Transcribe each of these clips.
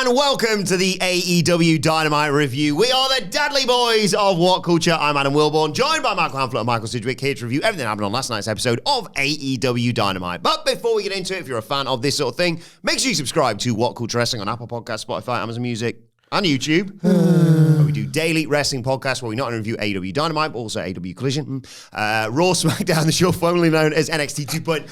and welcome to the AEW Dynamite review. We are the Dudley Boys of What Culture. I'm Adam Wilbourn, joined by Michael Hamflett and Michael Sidgwick, here to review everything that happened on last night's episode of AEW Dynamite. But before we get into it, if you're a fan of this sort of thing, make sure you subscribe to WhatCulture Wrestling on Apple Podcasts, Spotify, Amazon Music, and YouTube. Where we do daily wrestling podcasts where we not only review AEW Dynamite, but also AEW Collision. Raw, SmackDown, the show formerly known as NXT 2.0.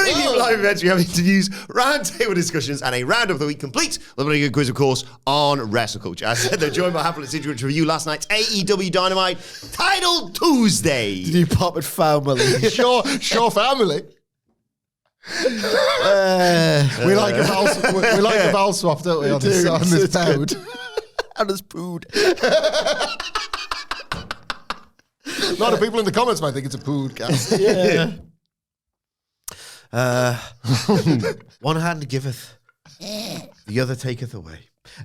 Review live events, we have interviews, roundtable discussions, and a round of the week complete with a very good quiz, of course, on wrestle culture. As I said, they're joined by Hamflett and Sidgwick to review last night's AEW Dynamite Title Tuesday. Did you pop it family? Sure family. We like a vowel swap, don't we, on this pound? And it's pooed. A lot of people in the comments might think it's a pood cast. Yeah. One hand giveth, the other taketh away.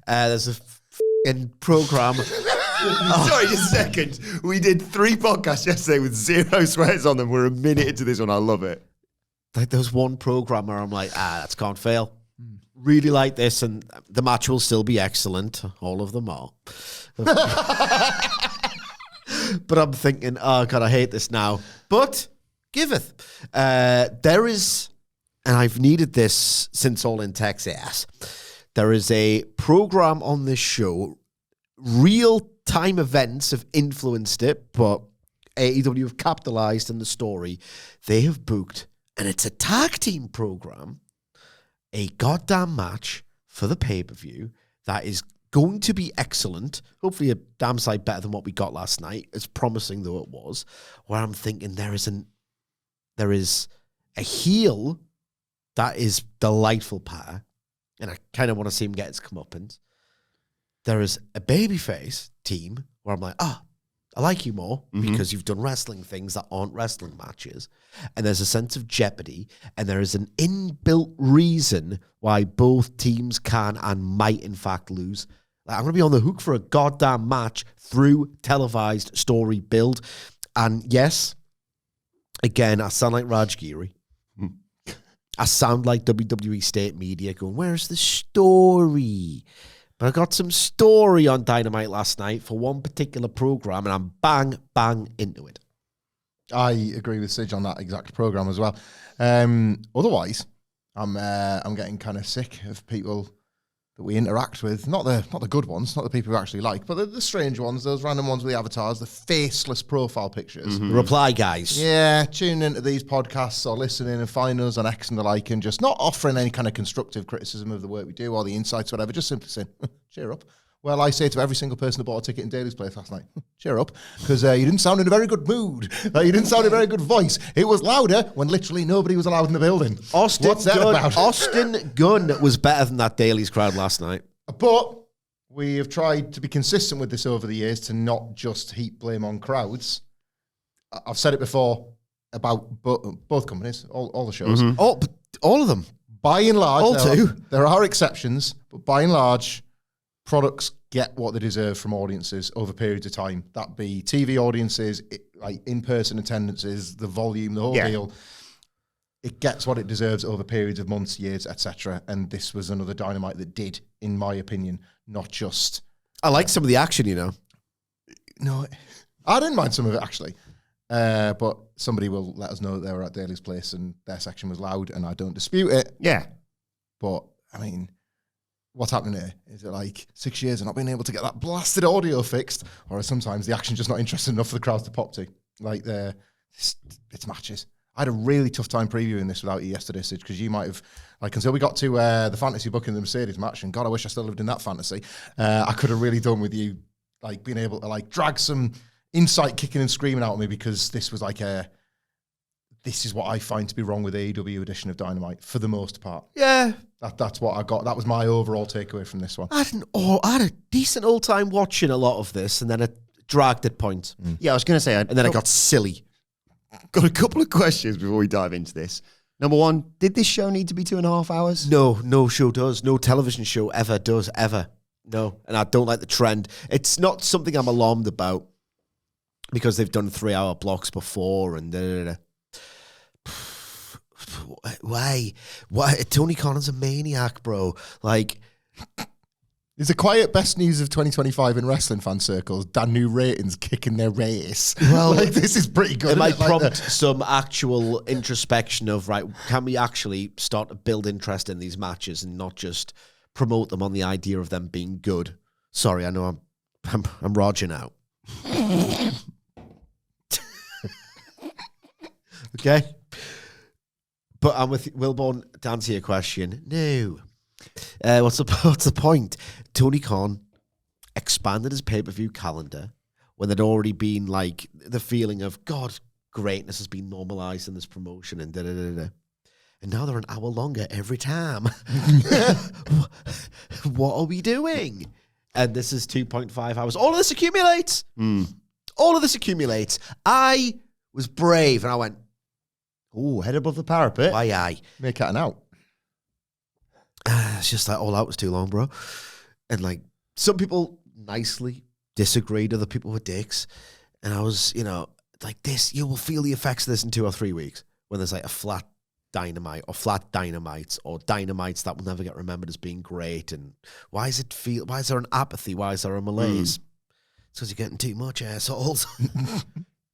There's a f***ing program. Sorry, just a second. We did 3 podcasts yesterday with 0 swears on them. We're a minute into this one. I love it. Like, there's one program where I'm like, that can't fail. Really like this, and the match will still be excellent. All of them are. But I'm thinking, oh, God, I hate this now. But giveth. There is, and I've needed this since All in Texas, there is a program on this show. Real-time events have influenced it, but AEW have capitalized on the story. They have booked, and it's a tag team program, a goddamn match for the pay-per-view that is going to be excellent. Hopefully a damn sight better than what we got last night, as promising though it was, where I'm thinking there is a heel that is delightful pair, and I kind of want to see him get his comeuppance. There is a babyface team where I'm like, I like you more because you've done wrestling things that aren't wrestling matches. And there's a sense of jeopardy, and there is an inbuilt reason why both teams can and might in fact lose. Like, I'm going to be on the hook for a goddamn match through televised story build. And yes, again, I sound like Raj Giri. I sound like WWE state media going, where's the story? But I got some story on Dynamite last night for one particular program, and I'm bang into it. I agree with Sidge on that exact program as well. Otherwise, I'm getting kind of sick of people that we interact with. Not the good ones, not the people who actually like, but the strange ones, those random ones with the avatars, the faceless profile pictures. Reply guys. Yeah, tune into these podcasts or listening and find us on X and the like, and just not offering any kind of constructive criticism of the work we do or the insights, whatever, just simply saying, cheer up. Well, I say to every single person who bought a ticket in Daly's place last night, cheer up, because you didn't sound in a very good mood. You didn't sound in a very good voice. It was louder when literally nobody was allowed in the building. What's that about? Austin Gunn was better than that Daly's crowd last night. But we have tried to be consistent with this over the years to not just heap blame on crowds. I've said it before about both companies, all the shows. All of them. By and large, two. There are exceptions, but by and large, products get what they deserve from audiences over periods of time. That be TV audiences, like in-person attendances, the volume, the whole deal. It gets what it deserves over periods of months, years, etc. And this was another Dynamite that did, in my opinion, not just... I like some of the action, you know. No, I didn't mind some of it, actually. But somebody will let us know that they were at Daly's place and their section was loud, and I don't dispute it. Yeah. But, I mean... What's happening here? Is it like 6 years of not being able to get that blasted audio fixed? Or is sometimes the action just not interesting enough for the crowds to pop to? Like, it's matches. I had a really tough time previewing this without you yesterday, Sid, because you might have, like, until we got to the fantasy booking the Mercedes match, and God, I wish I still lived in that fantasy, I could have really done with you, like, being able to, like, drag some insight kicking and screaming out of me, because this was like this is what I find to be wrong with AEW edition of Dynamite, for the most part. Yeah. That's what I got. That was my overall takeaway from this one. I had a decent old time watching a lot of this, and then it dragged at points. Yeah, I was going to say... and then it got silly. Got a couple of questions before we dive into this. Number one, did this show need to be 2.5 hours? No show does. No television show ever does, ever. No, and I don't like the trend. It's not something I'm alarmed about, because they've done 3-hour blocks before, and Why? Tony Khan's a maniac, bro. Like, Is the quiet best news of 2025 in wrestling fan circles? Dan new ratings kicking their race. Well, like, this is pretty good. it might Like prompt some actual introspection of, right, can we actually start to build interest in these matches and not just promote them on the idea of them being good? Sorry, I know I'm Roger now. Okay? But I'm with Wilbourn to answer your question. No. What's the point? Tony Khan expanded his pay-per-view calendar when there'd already been like the feeling of, God, greatness has been normalized in this promotion and da-da-da-da. And now they're an hour longer every time. What are we doing? And this is 2.5 hours. All of this accumulates. All of this accumulates. I was brave and I went, Oh, head above the parapet. why I? make it an out. It's just like all out was too long, bro. And like some people nicely disagreed, other people were dicks. And I was, like this, you will feel the effects of this in 2 or 3 weeks when there's like a flat dynamite or flat dynamites or dynamites that will never get remembered as being great. And why is there an apathy? Why is there a malaise? It's because you're getting too much, assholes.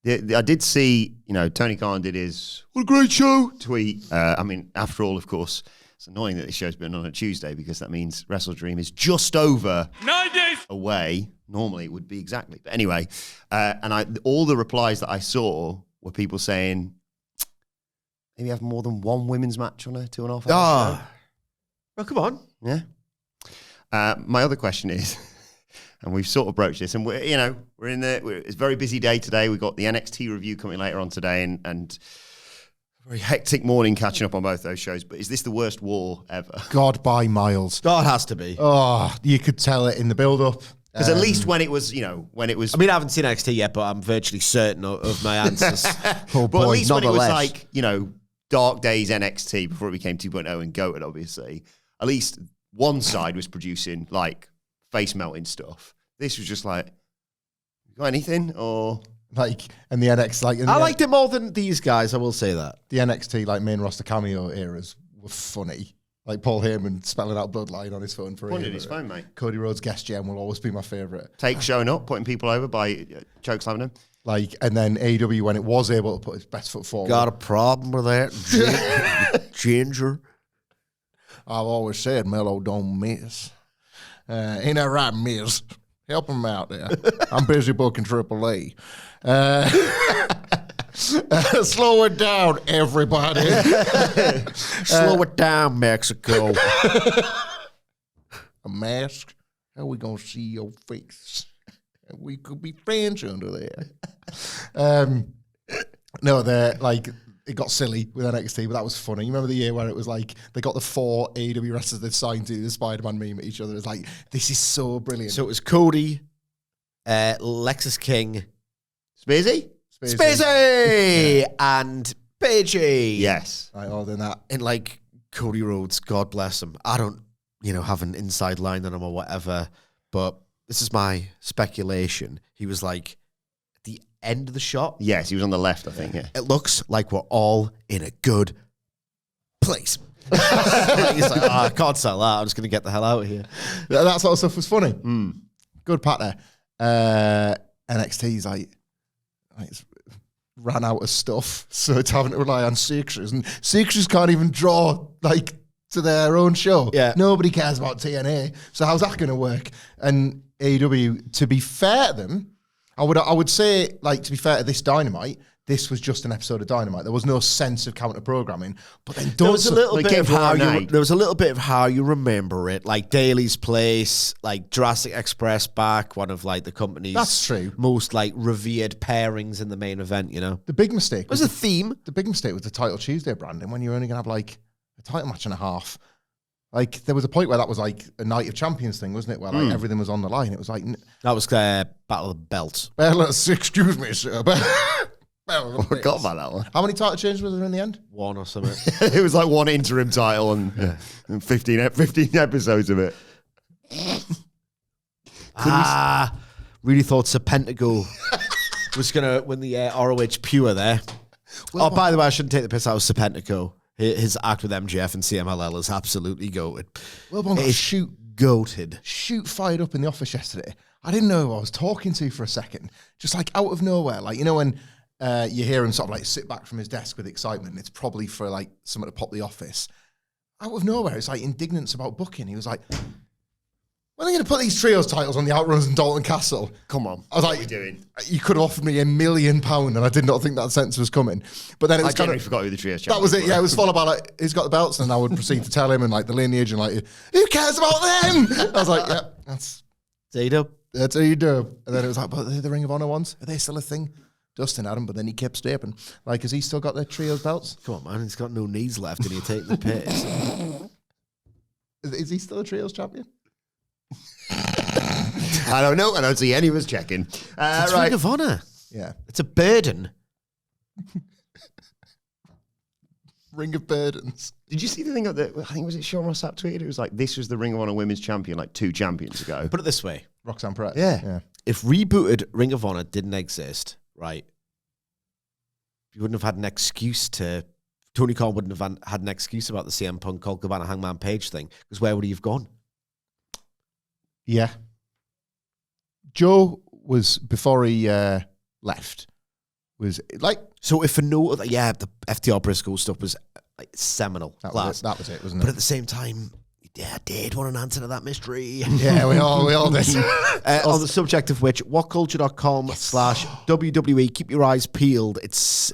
I did see, Tony Khan did his "what a great show" tweet. After all, of course, it's annoying that this show's been on a Tuesday because that means Wrestle Dream is just over 9 days away. Normally it would be exactly. But anyway, all the replies that I saw were people saying, maybe have more than one women's match on a 2.5 hour show. Well, come on. Yeah. My other question is, and we've sort of broached this, and it's a very busy day today. We've got the NXT review coming later on today, and a very hectic morning catching up on both those shows. But is this the worst war ever? God by miles. Oh, it has to be. Oh, you could tell it in the build-up. Because at least when it was. I haven't seen NXT yet, but I'm virtually certain of my answers. Oh, but boy, at least when it was nonetheless. like, Dark Days NXT before it became 2.0 and GOATed, obviously, at least one side was producing like face melting stuff. This was just like, you got anything? Or And the NXT, I liked it more than these guys, I will say that. the NXT main roster cameo eras were funny. Like Paul Heyman spelling out Bloodline on his phone for pointed his phone, mate. Cody Rhodes' guest gem will always be my favourite. Take showing up, putting people over by chokeslamming them. And then AEW, when it was able to put its best foot forward. Got a problem with that, Ginger? I've always said Melo don't miss. Ain't that right, Miz? Help him out there. I'm busy booking AAA. Slow it down, everybody. Slow it down, Mexico. A mask? How we gonna see your face? We could be friends under there. No, they're it got silly with NXT, but that was funny. You remember the year where it was like they got the 4 AEW wrestlers they'd signed to the Spider-Man meme at each other. It's like, this is so brilliant. So it was Cody, Lexus King, Spearsy? Spacey, and Pagey. Yes. Right, other than that. And like Cody Rhodes, God bless him. I don't, have an inside line on him or whatever, but this is my speculation. He was like at the end of the shot. Yes, he was on the left, I think. Yeah. It looks like we're all in a good place. He's like, I can't sell that. I'm just going to get the hell out of here. That sort of stuff was funny. Good pat there. NXT's ran out of stuff, so it's having to rely on Sixers, and Sixers can't even draw to their own show. Yeah, nobody cares about TNA, so how's that going to work? And AEW, to be fair to them, I would say, to be fair to this Dynamite, this was just an episode of Dynamite. There was no sense of counter programming, but then there was a little bit of how you remember it, like Daily's Place, like Jurassic Express back, one of the company's that's true most revered pairings in the main event. The big mistake was a theme. The big mistake was the Title Tuesday branding when you're only gonna have a title match and a half. There was a point where that was a Night of Champions thing, wasn't it? Where everything was on the line. It was that was Battle of the Belts. Excuse me, sir. I forgot about that one. How many title changes were there in the end? One or something. It was one interim title and 15 episodes of it. Really thought Serpentico was going to win the ROH Pure there. By the way, I shouldn't take the piss out of Serpentico. His act with MJF and CMLL is absolutely goated. Wilbourn got goated. shoot fired up in the office yesterday. I didn't know who I was talking to for a second. Just like out of nowhere. Like, you know, when you hear him sort of like sit back from his desk with excitement, it's probably for like someone to pop the office. Out of nowhere, it's like indignance about booking. He was like, when are you going to put these trios titles on the Outrunners and Dalton Castle? Come on. I was like, what are you doing? You could have offered me £1 million and I did not think that sentence was coming. But then it was I genuinely forgot who the trios that was it. Yeah, it was followed by like, who's got the belts? And I would proceed to tell him and like the lineage and like, who cares about them? I was like, yeah, that's AEW. That's how you do. And then it was like, but the Ring of Honor ones, are they still a thing? Dustin had them, but then he kept stepping. Like, has he still got their trios belts? Come on, man. He's got no knees left and he'll take the piss. Is he still a trios champion? I don't know. I don't see any of us checking. It's right. Ring of Honor. Yeah. It's a burden. Ring of Burdens. Did you see the thing of the, I think was it Sean Ross Sapp tweeted? It was like, this was the Ring of Honor Women's Champion like 2 champions ago. Put it this way. Roxanne Perez. Yeah. If rebooted Ring of Honor didn't exist, right, you wouldn't have had an excuse to... Tony Khan wouldn't have had an excuse about the CM Punk, Colt Cabana, Hangman Page thing, because where would he have gone? Yeah. Joe was, before he left, was like... So if for no other... Yeah, the FTR Briscoe stuff was like seminal. That class. was it, wasn't But it? at the same time, yeah, I did want an answer to that mystery. Yeah, we all did. On the subject of which, whatculture.com/WWE. Keep your eyes peeled. It's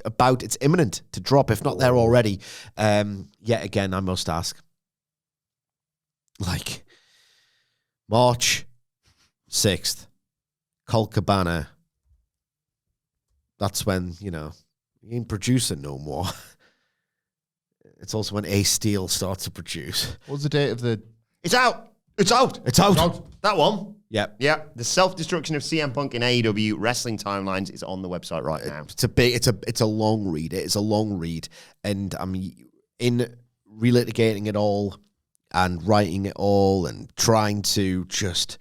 imminent to drop, if not there already. Yet again, I must ask. Like, March 6th, Colt Cabana. That's when, you know, he ain't producing no more. It's also when Ace Steel starts to produce. What's the date of the... It's out. It's out. It's out. That one. Yep. Yeah. The self-destruction of CM Punk in AEW Wrestling Timelines is on the website right now. It's a long read. It is a long read. And I mean, in relitigating it all and writing it all and trying to just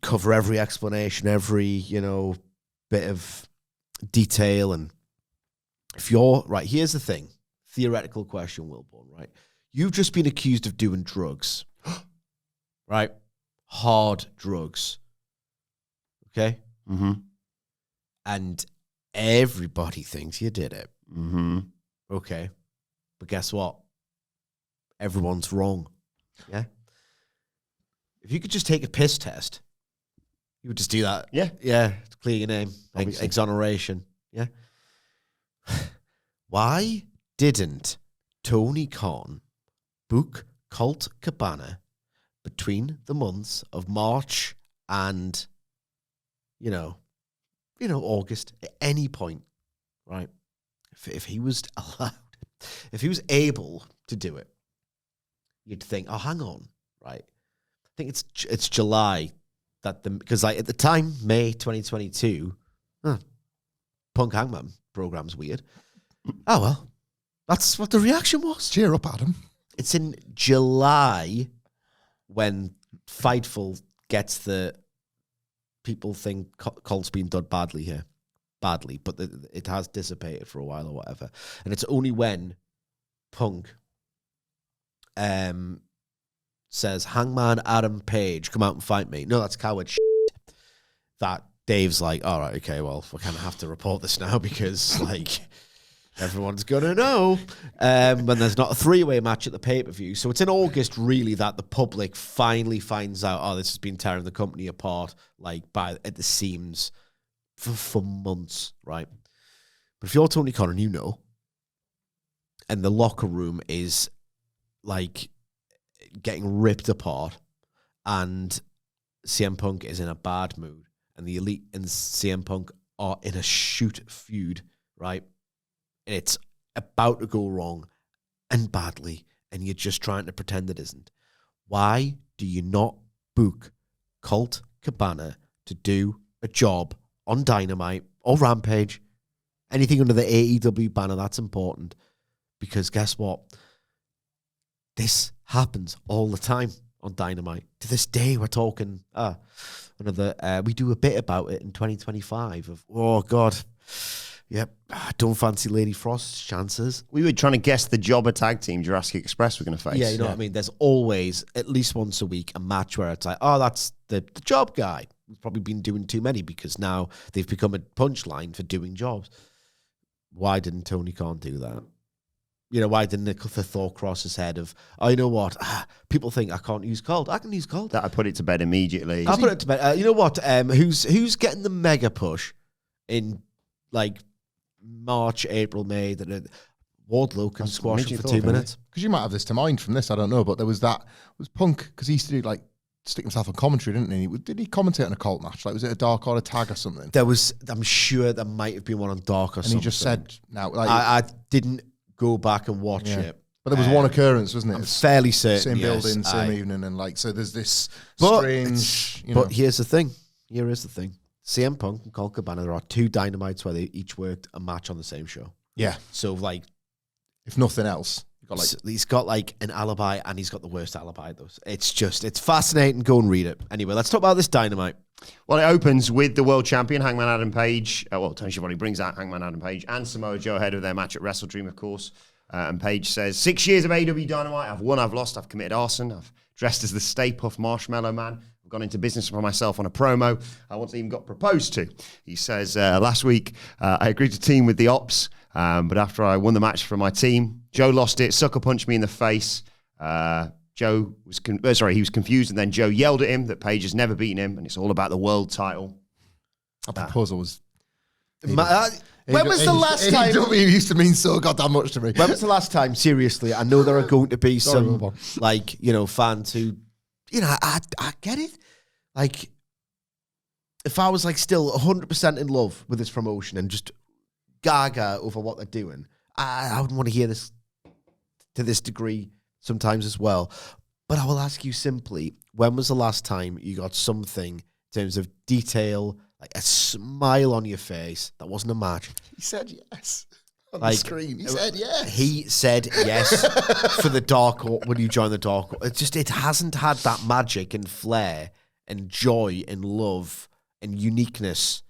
cover every explanation, every, you know, bit of detail. And if you're right, here's the thing. Theoretical question, Wilbourn, right? You've just been accused of doing drugs, right? Hard drugs. Okay? Mm-hmm. And everybody thinks you did it. Mm-hmm. Okay. But guess what? Everyone's wrong. Yeah? If you could just take a piss test, you would just do that. Yeah. Yeah. To clear your name. Obviously. Exoneration. Yeah. Why didn't Tony Khan book Colt Cabana between the months of March and, you know, August at any point, right? If he was allowed, if he was able to do it, you'd think, oh, hang on, right? I think it's July because like at the time, May 2022, Punk Hangman program's weird. Oh, well, that's what the reaction was. Cheer up, Adam. It's in July when Fightful gets the people think Colt's been done badly here. Badly, but it has dissipated for a while or whatever. And it's only when Punk says, Hangman Adam Page, come out and fight me. No, that's coward shit. That Dave's like, all right, okay, well, we kind of have to report this now because, like... Everyone's going to know when there's not a 3-way match at the pay-per-view. So it's in August, really, that the public finally finds out, oh, this has been tearing the company apart, like, at the seams for months, right? But if you're Tony Khan and you know, and the locker room is, like, getting ripped apart, and CM Punk is in a bad mood, and the Elite and CM Punk are in a shoot feud, right? It's about to go wrong and badly, and you're just trying to pretend it isn't. Why do you not book Colt Cabana to do a job on Dynamite or Rampage? Anything under the AEW banner, that's important. Because guess what? This happens all the time on Dynamite. To this day, we're talking we do a bit about it in 2025 of, oh God, Yep, I don't fancy Lady Frost's chances. We were trying to guess the jobber tag team Jurassic Express were going to face. Yeah, you know what I mean? There's always, at least once a week, a match where it's like, oh, that's the job guy. We've probably been doing too many because now they've become a punchline for doing jobs. Why didn't Tony Khan do that? You know, why didn't the thought cross his head of, oh, you know what? People think I can't use Cold. I can use Cold. That I put it to bed immediately. I'll put it to bed. You know what? Who's getting the mega push in like March, April, May? That Wardlow can squash him for 2 minutes. Because you might have this to mind from this, I don't know. But there was Punk, because he used to do like stick himself on commentary, didn't he? Did he commentate on a cult match? Like, was it a Dark Order tag or something? There was, I'm sure there might have been one on Dark or something. And he just said, now, like, I didn't go back and watch it. But there was one occurrence, wasn't it? I'm fairly certain. Same building, same evening, and like, so there's this strange. But here's the thing. Here is the thing. CM Punk and Colt Cabana, there are 2 Dynamites where they each worked a match on the same show. Yeah. So, like, if nothing else, he's got like an alibi, and he's got the worst alibi. It's fascinating. Go and read it. Anyway, let's talk about this Dynamite. Well, it opens with the world champion, Hangman Adam Page. Tony Schiavone brings out Hangman Adam Page and Samoa Joe ahead of their match at Wrestle Dream, of course. And Page says, 6 years of AEW Dynamite. I've won, I've lost, I've committed arson. I've dressed as the Stay Puft Marshmallow Man. I've gone into business for myself on a promo. I once even got proposed to. He says, last week, I agreed to team with the Ops, but after I won the match for my team, Joe lost it, sucker punched me in the face. Joe was he was confused, and then Joe yelled at him that Page has never beaten him, and it's all about the world title. That proposal was... When was the last time... AEW used to mean so goddamn much to me. When was the last time, seriously, I know there are going to be some, like, you know, fans who, you know, I get it. Like, if I was, like, still 100% in love with this promotion and just gaga over what they're doing, I wouldn't want to hear this to this degree sometimes as well. But I will ask you simply, when was the last time you got something in terms of detail, like a smile on your face, that wasn't a match? He said yes on the screen. He said yes. He said yes for the Dark Order when you join the Dark Order. It hasn't had that magic and flair and joy and love and uniqueness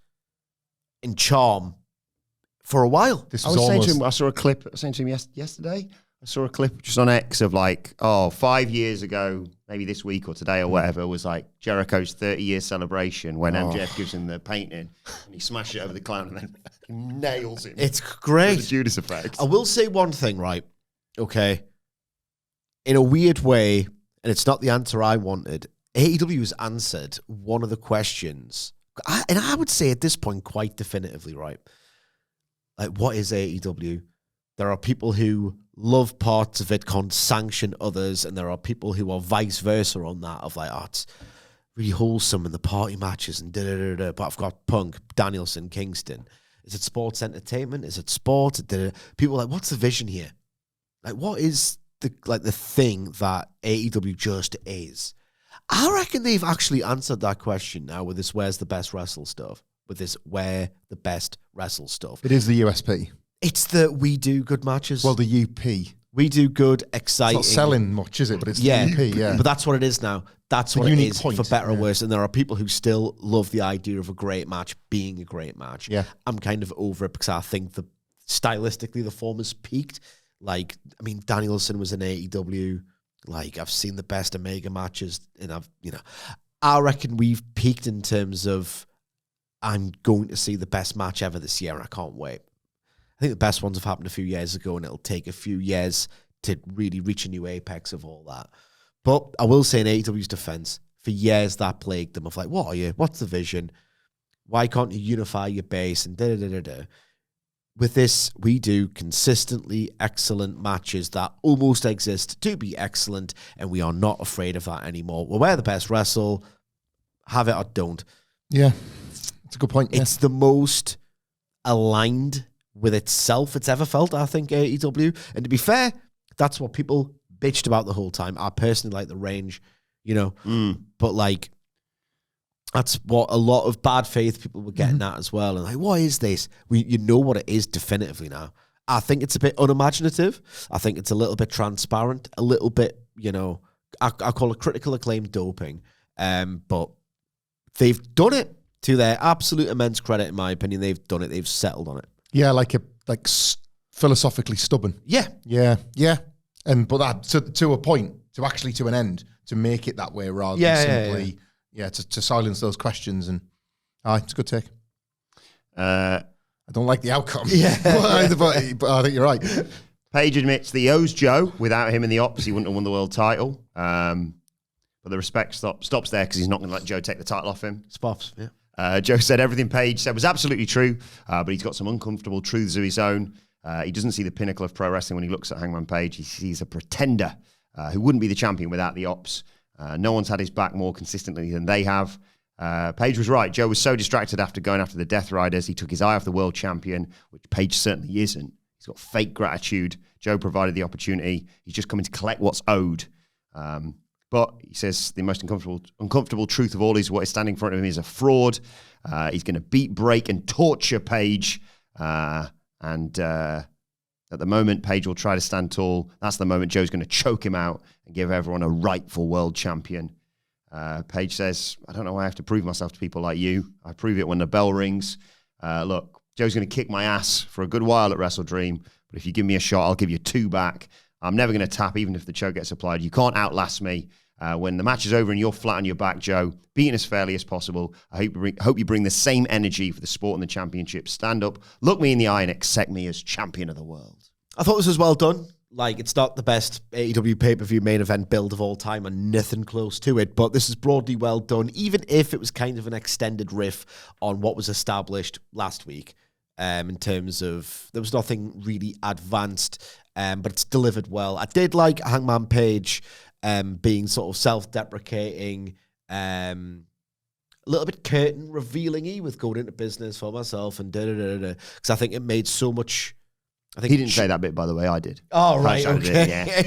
and charm for a while. I was saying to him, I saw a clip, I was saying to him yesterday, I saw a clip just on X of like, 5 years ago, maybe this week or today or whatever, was like Jericho's 30-year celebration when MJF gives him the painting and he smashes it over the clown and then nails him. It's great. The Judas effect. I will say one thing, right? Okay. In a weird way, and it's not the answer I wanted, AEW has answered one of the questions, and I would say at this point quite definitively, right? Like, what is AEW? There are people who love parts of it, can't sanction others, and there are people who are vice versa on that, of like, it's really wholesome in the party matches and da-da-da-da, but I've got Punk, Danielson, Kingston. Is it sports entertainment? Is it sport? People are like, what's the vision here? Like, what is the thing that AEW just is? I reckon they've actually answered that question now with this where's the best wrestle stuff. With this where the best wrestle stuff. It is the USP. It's the we do good matches. Well, the UP. We do good, exciting. It's not selling much, is it? But it's the UP, yeah. But that's what it is now. That's what it is, for better or worse. And there are people who still love the idea of a great match being a great match. Yeah. I'm kind of over it because I think stylistically the form has peaked. Like, I mean, Danielson was in AEW. Like, I've seen the best Omega matches, and I reckon we've peaked in terms of I'm going to see the best match ever this year, and I can't wait. I think the best ones have happened a few years ago, and it'll take a few years to really reach a new apex of all that. But I will say in AEW's defense, for years that plagued them of like, what are you? What's the vision? Why can't you unify your base? And da-da-da-da-da. With this, we do consistently excellent matches that almost exist to be excellent, and we are not afraid of that anymore. We're the best wrestle, have it or don't. Yeah, that's a good point. It's the most aligned with itself it's ever felt, I think, AEW. And to be fair, that's what people bitched about the whole time. I personally like the range, but like, that's what a lot of bad faith people were getting at as well. And like, what is this? You know what it is definitively now. I think it's a bit unimaginative. I think it's a little bit transparent, a little bit, I call it critical acclaim doping. But they've done it to their absolute immense credit, in my opinion. They've done it. They've settled on it. Yeah, philosophically stubborn. Yeah. Yeah. But that to a point, to an end, to make it that way rather than simply, to silence those questions. And it's a good take. I don't like the outcome. Yeah. but I think you're right. Page admits that he owes Joe. Without him in the ops, he wouldn't have won the world title. But the respect stops there because he's not going to let Joe take the title off him. Spops, yeah. Joe said everything Page said was absolutely true, but he's got some uncomfortable truths of his own. He doesn't see the pinnacle of pro wrestling when he looks at Hangman Page. He sees a pretender who wouldn't be the champion without the ops. No one's had his back more consistently than they have. Page was right. Joe was so distracted after going after the Death Riders, he took his eye off the world champion, which Page certainly isn't. He's got fake gratitude. Joe provided the opportunity. He's just coming to collect what's owed. But he says the most uncomfortable truth of all is what is standing in front of him is a fraud. He's going to beat, break, and torture Page. And at the moment, Page will try to stand tall. That's the moment Joe's going to choke him out and give everyone a rightful world champion. Page says, I don't know why I have to prove myself to people like you. I prove it when the bell rings. Look, Joe's going to kick my ass for a good while at Wrestle Dream, but if you give me a shot, I'll give you 2 back. I'm never going to tap, even if the choke gets applied. You can't outlast me. When the match is over and you're flat on your back, Joe, beating as fairly as possible. I hope you bring the same energy for the sport and the championship. Stand up, look me in the eye, and accept me as champion of the world. I thought this was well done. Like, it's not the best AEW pay-per-view main event build of all time and nothing close to it, but this is broadly well done, even if it was kind of an extended riff on what was established last week. In terms of, there was nothing really advanced, but it's delivered well. I did like Hangman Page being sort of self-deprecating, a little bit curtain revealing-y with going into business for myself and da-da-da-da, because I think it made so much. I think he didn't say that bit, by the way. I did. Oh, right, okay. Yeah.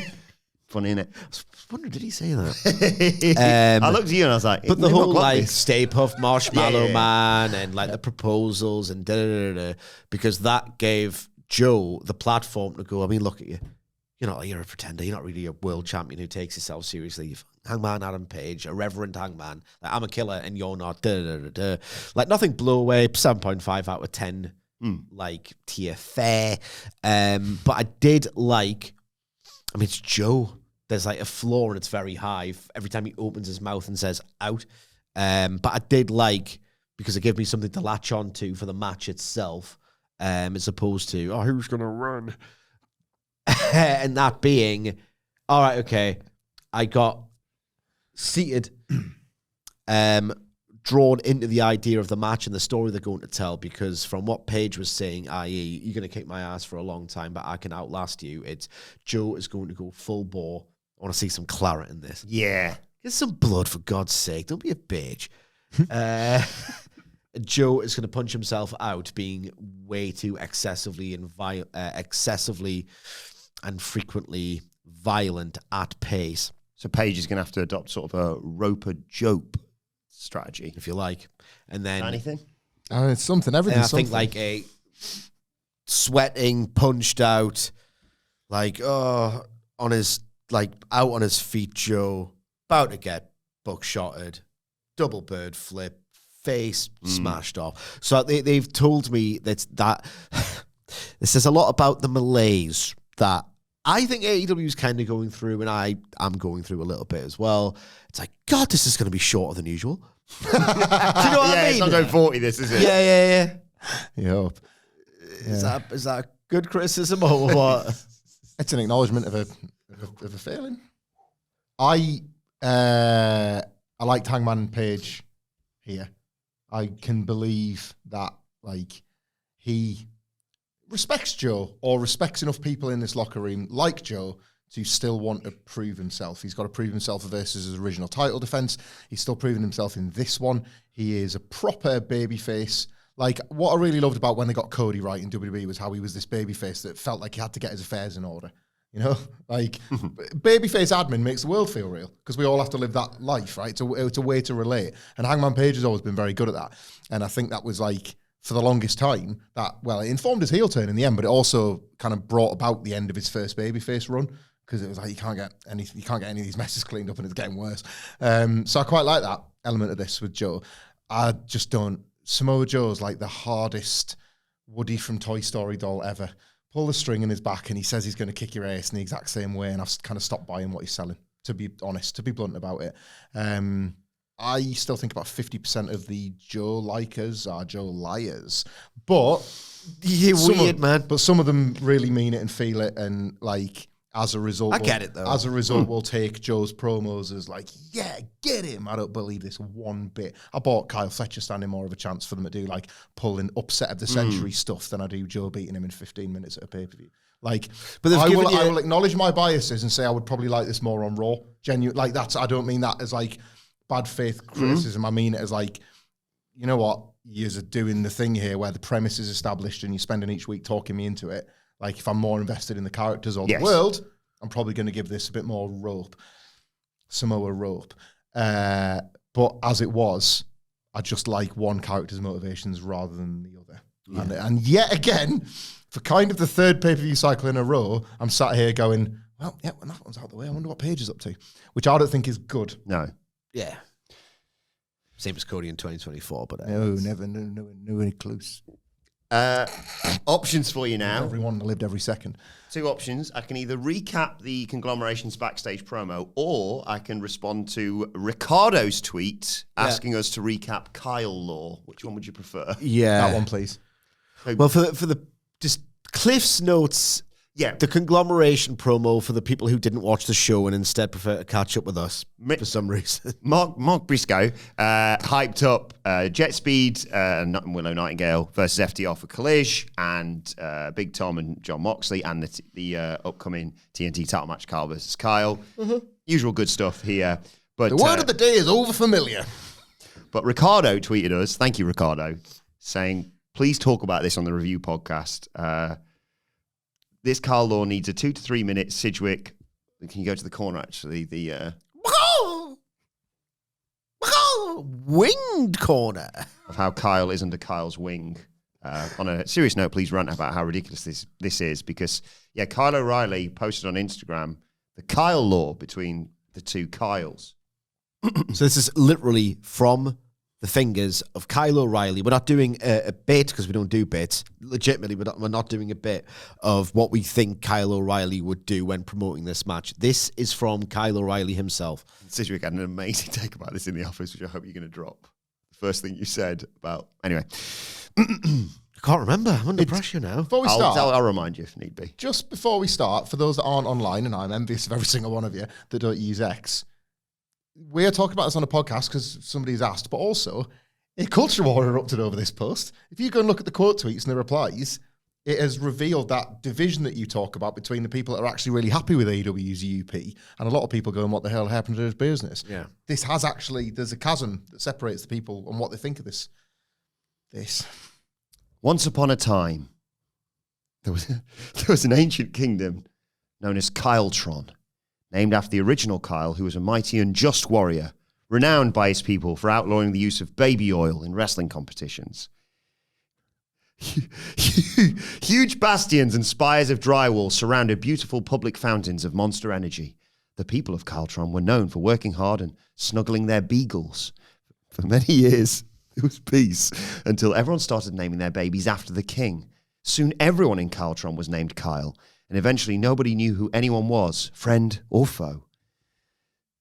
Funny, innit? I was wondering, did he say that? I looked at you and I was like, but the whole like Stay Puft Marshmallow Man and like the proposals and da-da-da-da, because that gave Joe the platform to go, I mean, look at you. You're a pretender. You're not really a world champion who takes himself seriously. You're Hangman Adam Page, a reverend Hangman. Like, I'm a killer and you're not. Da-da-da-da. Like, nothing blow away. 7.5 out of 10. Like, tier fair. But I did like, I mean, it's Joe. There's like a floor and it's very high every time he opens his mouth and says out. But I did like, because it gave me something to latch on to for the match itself, as opposed to, who's going to run? And that being, all right, okay, I got seated, drawn into the idea of the match and the story they're going to tell, because from what Paige was saying, i.e., you're going to kick my ass for a long time, but I can outlast you, it's Joe is going to go full bore. I want to see some claret in this. Yeah. Get some blood, for God's sake. Don't be a bitch. Joe is going to punch himself out, being way too excessively and frequently violent at pace. So Paige is going to have to adopt sort of a rope-a-jope strategy, if you like. And then anything? It's something. Everything's something. I think like a sweating, punched out, like out on his feet, Joe, about to get buckshotted, double bird flip, face smashed off. So they've told me that this says a lot about the malaise that I think AEW is kind of going through, and I am going through a little bit as well. It's like, God, this is going to be shorter than usual. Do you know what I mean? It's not going 40, this, is it? Yeah. Yep. Is that a good criticism or what? It's an acknowledgement of a failing. I liked Hangman Page here. I can believe that, like, he respects Joe, or respects enough people in this locker room like Joe to still want to prove himself. He's got to prove himself versus his original title defense. He's still proving himself in this one. He is a proper babyface. Like, what I really loved about when they got Cody right in WWE was how he was this babyface that felt like he had to get his affairs in order. You know, like, babyface admin makes the world feel real, because we all have to live that life, right? It's a way to relate. And Hangman Page has always been very good at that. And I think that was like, for the longest time, that, well, it informed his heel turn in the end, but it also kind of brought about the end of his first babyface run, because it was like, you can't get any of these messes cleaned up and it's getting worse. So I quite like that element of this with Joe. I just don't. Samoa Joe's like the hardest Woody from Toy Story doll ever. Pull the string in his back and he says he's going to kick your ass in the exact same way, and I've kind of stopped buying what he's selling, to be honest, to be blunt about it. I still think about 50% of the Joe likers are Joe liars, but You're weird, man. But some of them really mean it and feel it, and like as a result, I get it though. As a result, we'll take Joe's promos as like, yeah, get him. I don't believe this one bit. I bought Kyle Fletcher standing more of a chance for them to do like pulling upset of the century stuff than I do Joe beating him in 15 minutes at a pay-per-view. Like, but I will acknowledge my biases and say I would probably like this more on Raw. Genuine, like that's. I don't mean that as like bad faith criticism. I mean it as like, you know what, you're doing the thing here where the premise is established and you're spending each week talking me into it. Like if I'm more invested in the characters or the world, I'm probably going to give this a bit more rope, Samoa rope. But as it was, I just like one character's motivations rather than the other. Yeah. And yet again, for kind of the third pay-per-view cycle in a row, I'm sat here going, well, yeah, when that one's out of the way, I wonder what Paige is up to, which I don't think is good. No. Yeah. Same as Cody in 2024, but no, never knew any clues. Options for you now. Everyone lived every second. 2 options. I can either recap the Conglomeration's backstage promo, or I can respond to Ricardo's tweet asking us to recap Kyle Law. Which one would you prefer? Yeah. That one, please. Well, for the just Cliff's notes, the conglomeration promo for the people who didn't watch the show and instead prefer to catch up with us for some reason. Mark Briscoe hyped up Jet Speed and Willow Nightingale versus FTR for Collision, and Big Tom and John Moxley, and the upcoming TNT title match, Kyle versus Kyle. Usual good stuff here. But the word of the day is over familiar. But Ricardo tweeted us, thank you, Ricardo, saying, please talk about this on the review podcast. This Kyle Law needs a 2 to 3 minute Sidgwick. Can you go to the corner, actually? The winged corner of how Kyle is under Kyle's wing. On a serious note, please rant about how ridiculous this is, because, Kyle O'Reilly posted on Instagram the Kyle Law between the two Kyles. So this is literally from the fingers of Kyle O'Reilly. We're not doing a bit because we don't do bits. Legitimately, we're not doing a bit of what we think Kyle O'Reilly would do when promoting this match. This is from Kyle O'Reilly himself. Sidgwick had an amazing take about this in the office, which I hope you're going to drop. The first thing you said about... Anyway. I can't remember. I'm under pressure now. Before we start... I'll remind you if need be. Just before we start, for those that aren't online, and I'm envious of every single one of you that don't use X, we are talking about this on a podcast because somebody's asked, but also a Culture War erupted over this post. If you go and look at the quote tweets and the replies, it has revealed that division that you talk about between the people that are actually really happy with AEW's UP and a lot of people going, what the hell happened to this business? Yeah. This has actually, there's a chasm that separates the people and what they think of this. Once upon a time, there was an ancient kingdom known as Kyletron, named after the original Kyle, who was a mighty and just warrior, renowned by his people for outlawing the use of baby oil in wrestling competitions. Huge bastions and spires of drywall surrounded beautiful public fountains of monster energy. The people of Kyletron were known for working hard and snuggling their beagles. For many years, it was peace, until everyone started naming their babies after the king. Soon everyone in Kyletron was named Kyle, and eventually nobody knew who anyone was, friend or foe.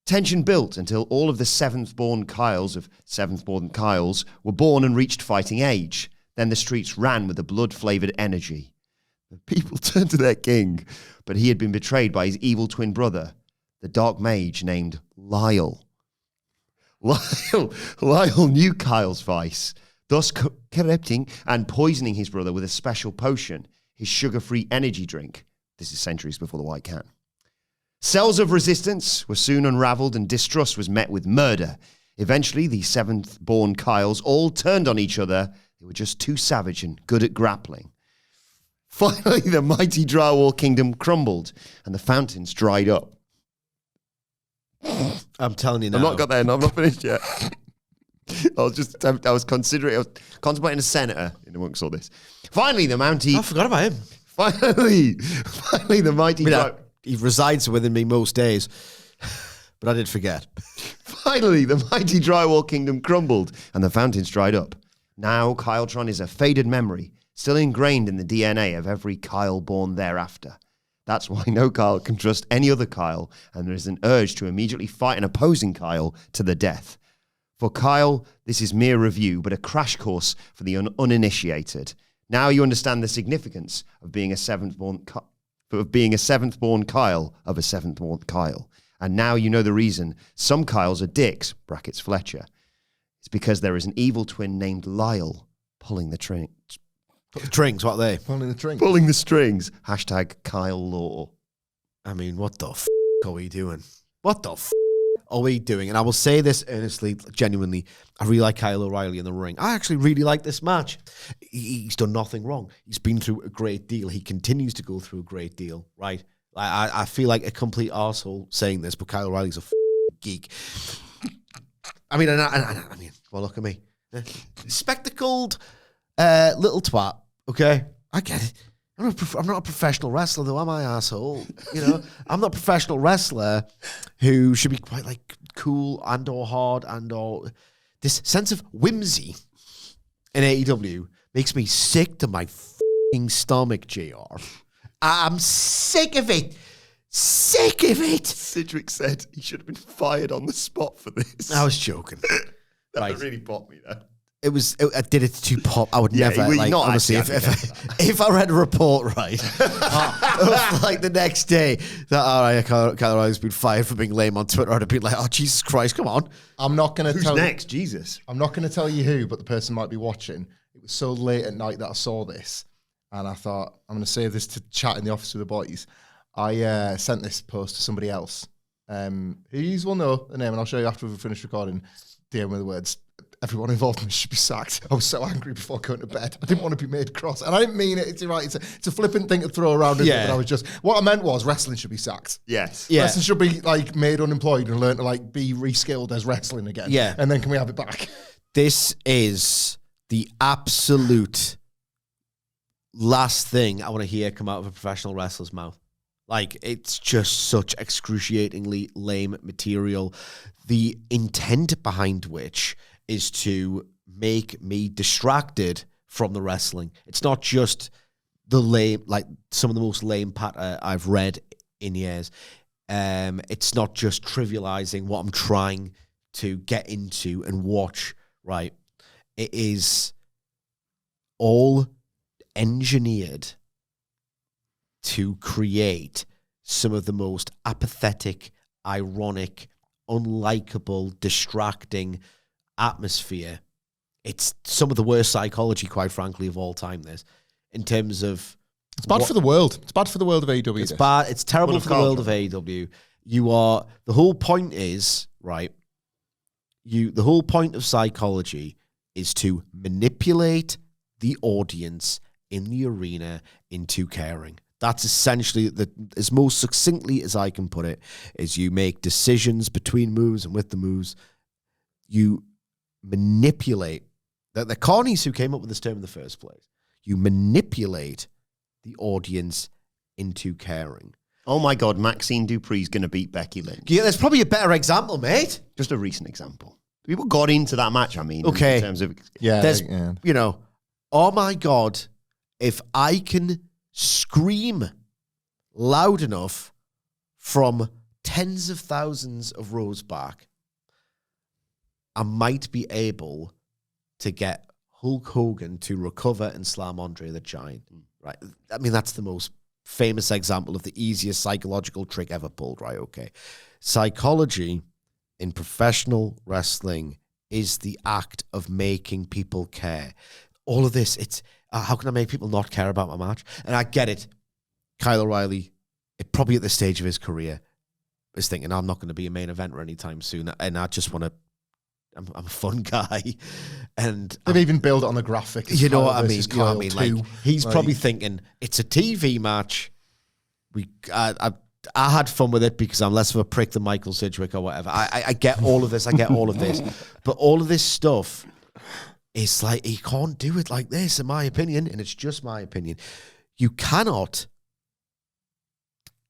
Tension built until all of the seventh-born Kyles were born and reached fighting age. Then the streets ran with the blood-flavored energy. The people turned to their king, but he had been betrayed by his evil twin brother, the dark mage named Lyle. Lyle knew Kyle's vice, thus corrupting and poisoning his brother with a special potion, his sugar-free energy drink. This is centuries before the white can. Cells of resistance were soon unraveled and distrust was met with murder. Eventually, the seventh-born Kyles all turned on each other. They were just too savage and good at grappling. Finally, the mighty drywall kingdom crumbled and the fountains dried up. I'm telling you now. I've not got there, no, I'm not finished yet. I was contemplating a senator in amongst all this. Finally, the mighty... I forgot about him. Finally, the mighty... He resides within me most days, but I did forget. Finally, the mighty drywall kingdom crumbled and the fountains dried up. Now, Kyletron is a faded memory, still ingrained in the DNA of every Kyle born thereafter. That's why no Kyle can trust any other Kyle, and there is an urge to immediately fight an opposing Kyle to the death. For Kyle, this is mere review, but a crash course for the uninitiated. Now you understand the significance of being a seventh-born Kyle of a seventh-born Kyle. And now you know the reason some Kyles are dicks, brackets Fletcher. It's because there is an evil twin named Lyle pulling the strings. Strings, what are they? Pulling the drink. Pulling the strings. Hashtag Kyle Law. I mean, what the are we doing? What the are we doing? And I will say this earnestly, genuinely, I really like Kyle O'Reilly in the ring. I actually really like this match. He's done nothing wrong. He's been through a great deal. He continues to go through a great deal, right? I feel like a complete arsehole saying this, but Kyle O'Reilly's a geek. I mean, well, look at me. Spectacled little twat, okay? I get it. I'm not a professional wrestler, though, am I, asshole? You know, I'm not a professional wrestler who should be quite, like, cool and or hard and or... This sense of whimsy in AEW makes me sick to my f***ing stomach, JR. I'm sick of it. Sick of it. Sidgwick said he should have been fired on the spot for this. I was joking. That really popped me, though. I did it to pop. I would never, like, honestly, if I read a report, right, like the next day, that, all right, Kyle O'Reilly's been fired for being lame on Twitter, I'd have been like, oh, Jesus Christ, come on. I'm not going to tell Who's next? Jesus. I'm not going to tell you who, but the person might be watching. It was so late at night that I saw this, and I thought, I'm going to save this to chat in the office with the boys. I sent this post to somebody else. You will know the name, and I'll show you after we've finished recording. DM with the words, everyone involved in this should be sacked. I was so angry before going to bed. I didn't want to be made cross. And I didn't mean it. It's right. It's a flippant thing to throw around. Yeah. But I was just, what I meant was wrestling should be sacked. Yes. Yeah. Wrestling should be like made unemployed and learn to like be reskilled as wrestling again. Yeah. And then can we have it back? This is the absolute last thing I want to hear come out of a professional wrestler's mouth. Like, it's just such excruciatingly lame material. The intent behind which is to make me distracted from the wrestling. It's not just the lame, like some of the most lame patter I've read in years. It's not just trivializing what I'm trying to get into and watch, right? It is all engineered to create some of the most apathetic, ironic, unlikable, distracting atmosphere. It's some of the worst psychology, quite frankly, of all time, this, in terms of... It's bad for the world. It's bad for the world of AEW. It's bad. It's terrible for the world of AEW. The whole point is, right, the whole point of psychology is to manipulate the audience in the arena into caring. That's essentially, as most succinctly as I can put it, is you make decisions between moves and with the moves. You manipulate, the carnies who came up with this term in the first place, you manipulate the audience into caring. Oh my God, Maxine Dupree's going to beat Becky Lynch. Yeah, there's probably a better example, mate. Just a recent example. People got into that match, I mean. Okay. In terms of... There's, you know, oh my God, if I can scream loud enough from tens of thousands of rows back, I might be able to get Hulk Hogan to recover and slam Andre the Giant. Right? I mean, that's the most famous example of the easiest psychological trick ever pulled, right? Okay. Psychology in professional wrestling is the act of making people care. All of this, it's how can I make people not care about my match? And I get it. Kyle O'Reilly, probably at this stage of his career, is thinking, I'm not going to be a main eventer anytime soon, and I just want to, I'm a fun guy. And they've even built it on the graphic. You know what I mean? You know what I mean? Like, he's probably thinking, it's a TV match. I had fun with it because I'm less of a prick than Michael Sidgwick or whatever. I get all of this. I get all of this. But all of this stuff, it's like, he can't do it like this, in my opinion, and it's just my opinion. You cannot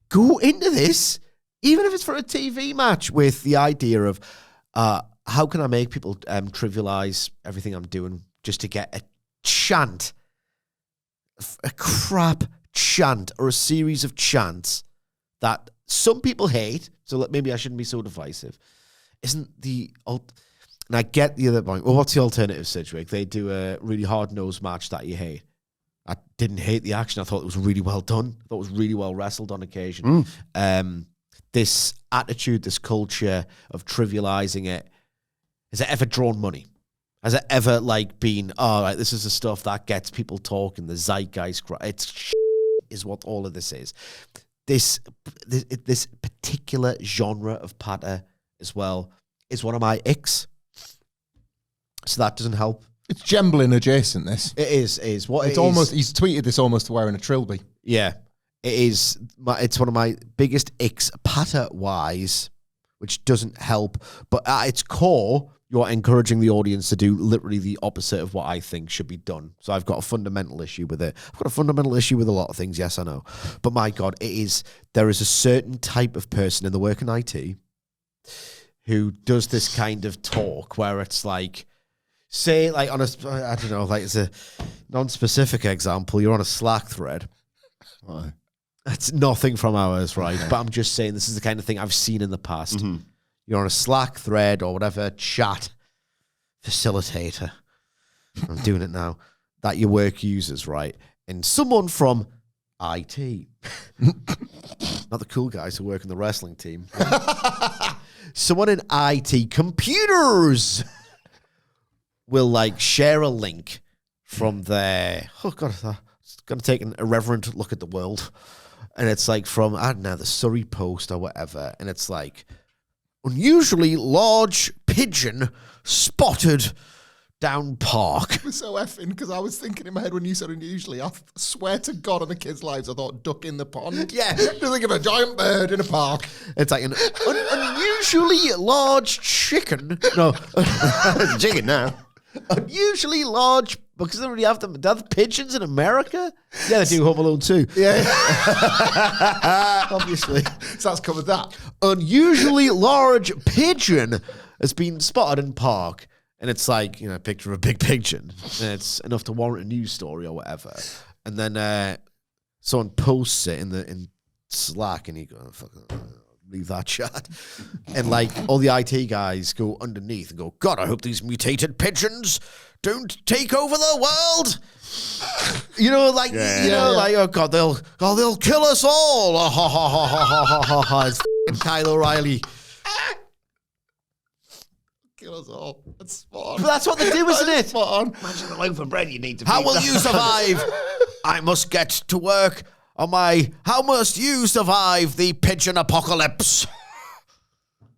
go into this, even if it's for a TV match, with the idea of how can I make people trivialize everything I'm doing just to get a chant a crap chant or a series of chants that some people hate, so maybe I shouldn't be so divisive, isn't the... And I get the other point. Well, what's the alternative, Sidgwick? They do a really hard-nosed match that you hate. I didn't hate the action. I thought it was really well done. I thought it was really well wrestled on occasion. This attitude, this culture of trivializing it, has it ever drawn money? Has it ever been, all right, this is the stuff that gets people talking, the zeitgeist? It's is what all of this is. This particular genre of patter as well is one of my icks. So that doesn't help. It's Gemblin adjacent, this. It is. What it's almost. He's tweeted this almost wearing a trilby. Yeah, it is. It's one of my biggest icks, patter-wise, which doesn't help. But at its core, you're encouraging the audience to do literally the opposite of what I think should be done. So I've got a fundamental issue with it. I've got a fundamental issue with a lot of things, yes, I know. But my God, there is a certain type of person in the work in IT who does this kind of talk where it's like, say, like on a, I don't know, like it's a non-specific example, you're on a Slack thread. Right. It's nothing from ours, right? Okay. But I'm just saying this is the kind of thing I've seen in the past. Mm-hmm. You're on a Slack thread or whatever chat facilitator. I'm doing it now. That your work uses, right? And someone from IT, not the cool guys who work in the wrestling team, someone in IT computers will share a link from their, oh God, it's going to take an irreverent look at the world. And it's from, I don't know, the Surrey Post or whatever. And it's unusually large pigeon spotted down park. It was so effing because I was thinking in my head when you said unusually, I swear to God on the kids' lives, I thought duck in the pond. Yeah. Just think of a giant bird in a park. It's an unusually large chicken. No, it's a chicken now. Unusually large, because they don't really have them. Do they have pigeons in America? Yeah, they do. Home Alone too. Yeah. Obviously. So that's covered that. Unusually large pigeon has been spotted in park. And it's a picture of a big pigeon. And it's enough to warrant a news story or whatever. And then someone posts it in Slack and you go, oh, fuck, leave that chat. And all the IT guys go underneath and go, God, I hope these mutated pigeons don't take over the world. Oh God, they'll kill us all. Ha ha ha ha ha ha ha ha. It's Kyle O'Reilly. Kill us all. That's spot on. But that's what they do, isn't it? Spot on. Imagine the loaf of bread you need to How will you survive? I must get to work on my... How must you survive the pigeon apocalypse?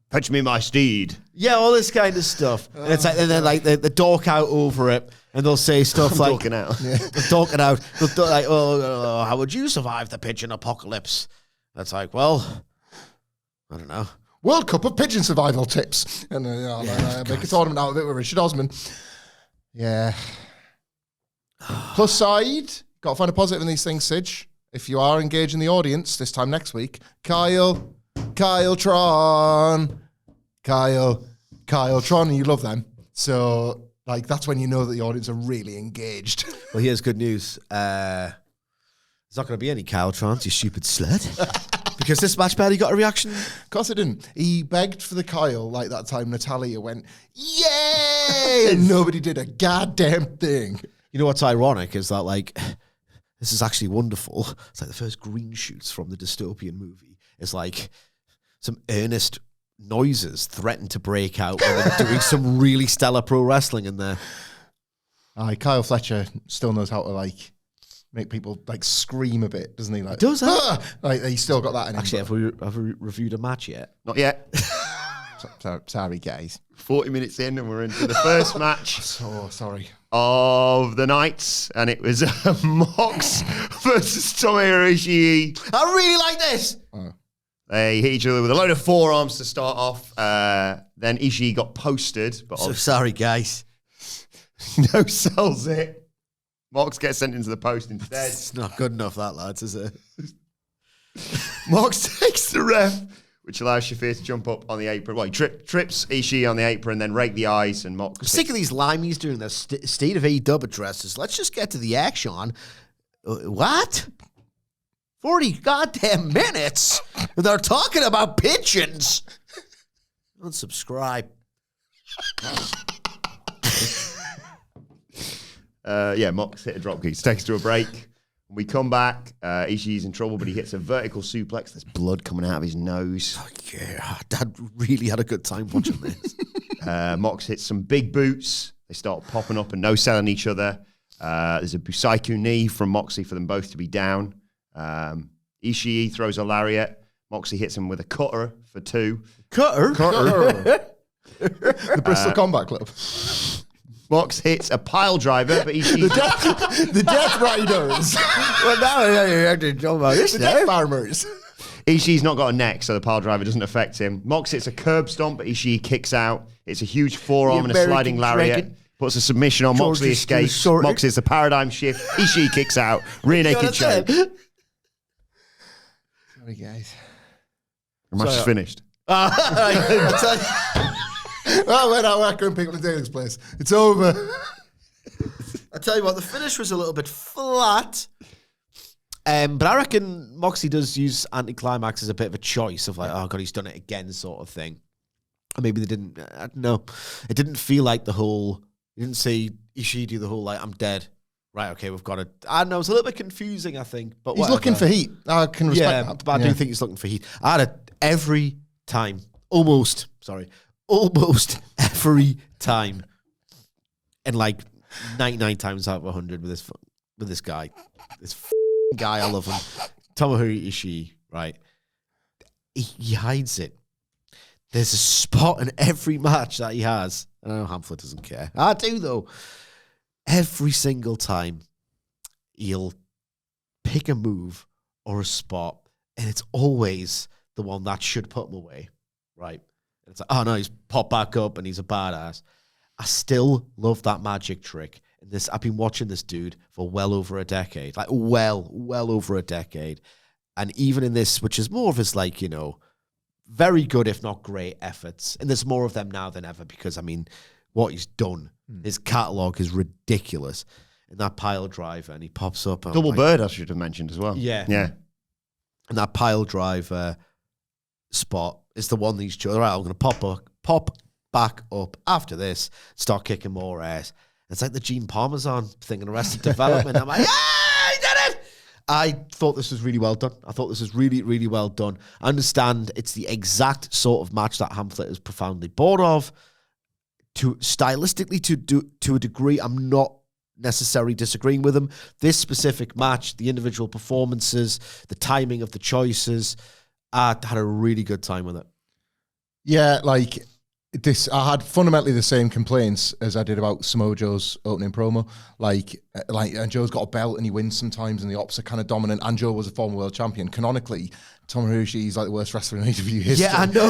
Fetch me my steed. Yeah, all this kind of stuff. And it's and then they dork out over it, and they'll say stuff like... Talking out. They're talking out. They'll how would you survive the pigeon apocalypse? That's well, I don't know. World Cup of Pigeon Survival Tips. And make a tournament out of it with Richard Osman. Yeah. Plus side, got to find a positive in these things, Sidge. If you are engaging the audience this time next week, Kyle Tron, and you love them. So, that's when you know that the audience are really engaged. Well, here's good news. There's not going to be any Kyle Trons, you stupid slut. Because this match barely got a reaction. Of course it didn't. He begged for the Kyle like that time Natalia went, yay! And nobody did a goddamn thing. You know what's ironic is that, this is actually wonderful. It's the first green shoots from the dystopian movie. It's some earnest noises threaten to break out when they're doing some really stellar pro wrestling in there. Kyle Fletcher still knows how to, make people scream a bit, doesn't he? Does that? He's still got that in him. Actually, have we reviewed a match yet? Not yet. Sorry, guys. 40 minutes in and we're into the first match. So sorry. Of the night, and it was Mox versus Tomohiro Ishii. I really like this. Oh. They hit each other with a load of forearms to start off. Then Ishii got posted, but so sorry, guys. No sells it. Mox gets sent into the post instead. It's not good enough, that, lads, is it? Mox takes the ref, which allows Shafir to jump up on the apron. Well, he trips Ishii on the apron, then rake the ice, and Mox... I'm sick of these limeys doing their State of AEW addresses. Let's just get to the action. What? 40 goddamn minutes? They're talking about pigeons. Unsubscribe. Mox hit a dropkick. Takes to a break. When we come back, Ishii's in trouble, but he hits a vertical suplex. There's blood coming out of his nose. Oh, yeah. Dad really had a good time watching this. Mox hits some big boots. They start popping up and no-selling each other. There's a Busaiku knee from Moxley for them both to be down. Ishii throws a lariat. Moxley hits him with a cutter for 2. Cutter? The Bristol Combat Club. Mox hits a pile driver, but Ishii... The Death Riders. Well, now you have to talk about this The now. Death Farmers. Ishii's not got a neck, so the pile driver doesn't affect him. Mox hits a curb stomp, but Ishii kicks out. It's a huge forearm and a sliding lariat. dragon. Puts a submission on. George Moxley is still escapes. sorted. Mox hits a paradigm shift. Ishii kicks out. Rear naked choke. Sorry, guys. The match is finished. Well, we're not going people to Daly's place. It's over. I tell you what, the finish was a little bit flat. But I reckon Moxley does use anticlimax as a bit of a choice of like, oh God, he's done it again sort of thing. Or maybe they didn't, I don't know. It didn't feel like the whole, you didn't see Ishii do the whole like, I'm dead. Right, okay, we've got it. I don't know, it's a little bit confusing, I think. But He's looking for heat. I can respect that. But I do think he's looking for heat. I had it every time, almost every time. And like 99 times out of 100 with this guy. This guy, I love him. Tomohiro Ishii, right? He hides it. There's a spot in every match that he has. I know Hamflett doesn't care. I do, though. Every single time, he'll pick a move or a spot, and it's always the one that should put him away, right? And it's like, oh no, he's popped back up and he's a badass. I still love that magic trick. And I've been watching this dude for well over a decade, like well over a decade. And even in this, which is more of his like, very good, if not great efforts. And there's more of them now than ever because, I mean, what he's done, his catalogue is ridiculous. And that pile driver, and he pops up. And Double bird, I should have mentioned as well. Yeah. And that pile driver spot is the one he's chosen. Right, I'm going to pop back up after this, start kicking more ass. It's like the Gene Parmesan thing in Arrested Development. I'm like, yeah, he did it! I thought this was really well done. I thought this was really, really well done. I understand it's the exact sort of match that Hamflett is profoundly bored of. Stylistically, to a degree, I'm not necessarily disagreeing with him. This specific match, the individual performances, the timing of the choices, I had a really good time with it. Yeah, like this, I had fundamentally the same complaints as I did about Samoa Joe's opening promo. And Joe's got a belt and he wins sometimes, and the Ops are kind of dominant. And Joe was a former world champion. Canonically, Tomohiro Ishii is like the worst wrestler in AEW history. Yeah, I know.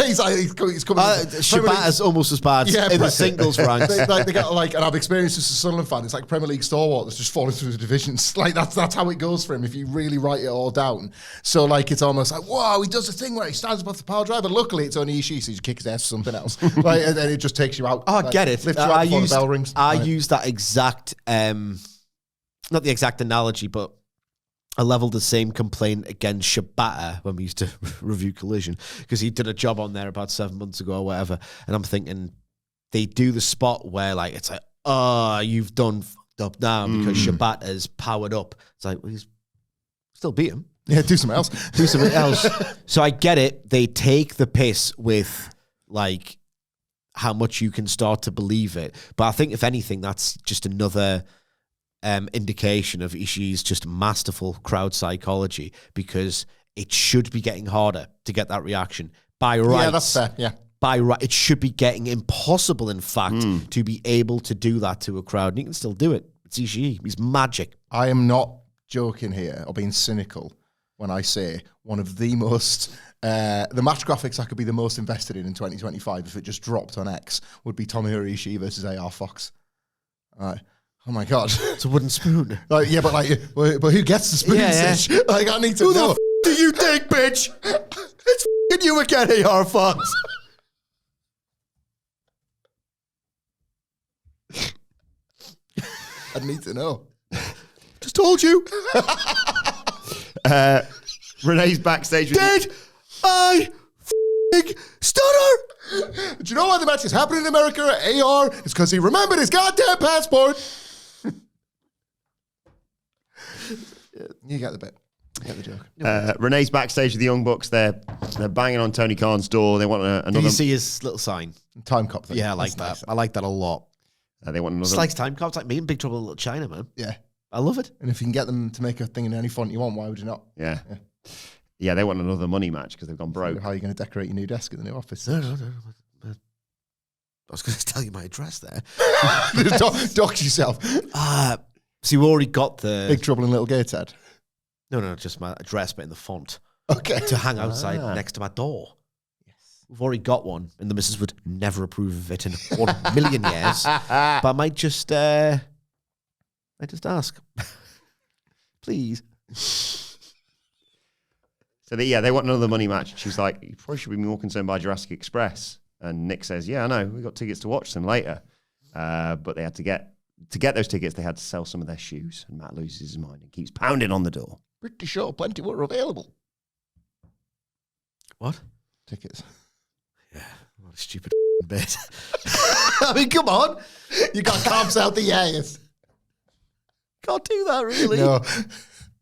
He's coming. Shibata's almost as bad in the singles ranks. They got and I've experienced this as a Sunderland fan. It's like Premier League stalwart that's just falling through the divisions. Like that's how it goes for him if you really write it all down. So like it's almost like, wow, he does a thing where he stands above the power driver. Luckily, it's only Ishii, so you kick his ass for something else. And then it just takes you out. Oh, I get it. Lifts you out before the bell rings. I use that exact, not the exact analogy, but I leveled the same complaint against Shibata when we used to review Collision, because he did a job on there about 7 months ago or whatever. And I'm thinking they do the spot where like it's like, oh, you've done fucked up now because Shibata's powered up. It's like, well, he's still beat him. Yeah, do something else. Do something else. So I get it. They take the piss with like how much you can start to believe it. But I think if anything, that's just another indication of Ishii's just masterful crowd psychology, because it should be getting harder to get that reaction. By right. Yeah, that's fair. Yeah. By right. It should be getting impossible, in fact, to be able to do that to a crowd. And you can still do it. It's Ishii. He's magic. I am not joking here or being cynical when I say one of the most, the match graphics I could be the most invested in 2025 if it just dropped on X would be Tomohiro Ishii versus AR Fox. Oh my God. It's a wooden spoon. But who gets the spoon? Yeah. Like, I need to know. Who the do you think, bitch? It's you again, AR Fox. I'd need to know. told you. Renee's backstage with Did I stutter? Do you know why the match is happening in America at AR? It's because he remembered his goddamn passport. You get the bit. You get the joke. Renee's backstage with the Young Bucks. They're banging on Tony Khan's door. They want another. Did you see his little sign? Time cop thing. Yeah, I like that. Nice. I like that a lot. They want another. It's like time cops, like me in Big Trouble in Little China, man. Yeah. I love it. And if you can get them to make a thing in any font you want, why would you not? Yeah. They want another money match because they've gone broke. How are you going to decorate your new desk at the new office? No. I was going to tell you my address there. Dox yourself. So you already got the... Big Trouble in Little Gateshead. No, just my address, but in the font. Okay. To hang outside next to my door. Yes. We've already got one, and the missus would never approve of it in 1 million years. But I might just ask. Please. So they want another money match. She's like, you probably should be more concerned by Jurassic Express. And Nick says, yeah, I know. We got tickets to watch them later. But they had to get those tickets, they had to sell some of their shoes. And Matt loses his mind and keeps pounding on the door. Pretty sure plenty were available. What? Tickets. Yeah, what a stupid bit. I mean, come on. You got comps out the ass. Can't do that, really. No.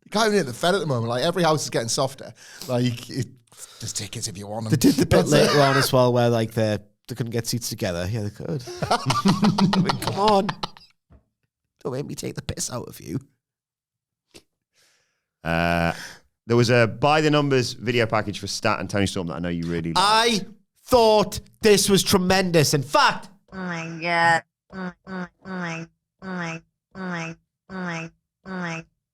You can't even hit the Fed at the moment. Like, every house is getting softer. Like, there's tickets if you want them. They did the bit later on as well where, like, they couldn't get seats together. Yeah, they could. I mean, come on. Don't make me take the piss out of you. There was a by the numbers video package for Stat and Tony Storm that I know you really liked. I thought this was tremendous. In fact, oh my god. Oh my, oh my, oh my, oh my, oh my, oh my,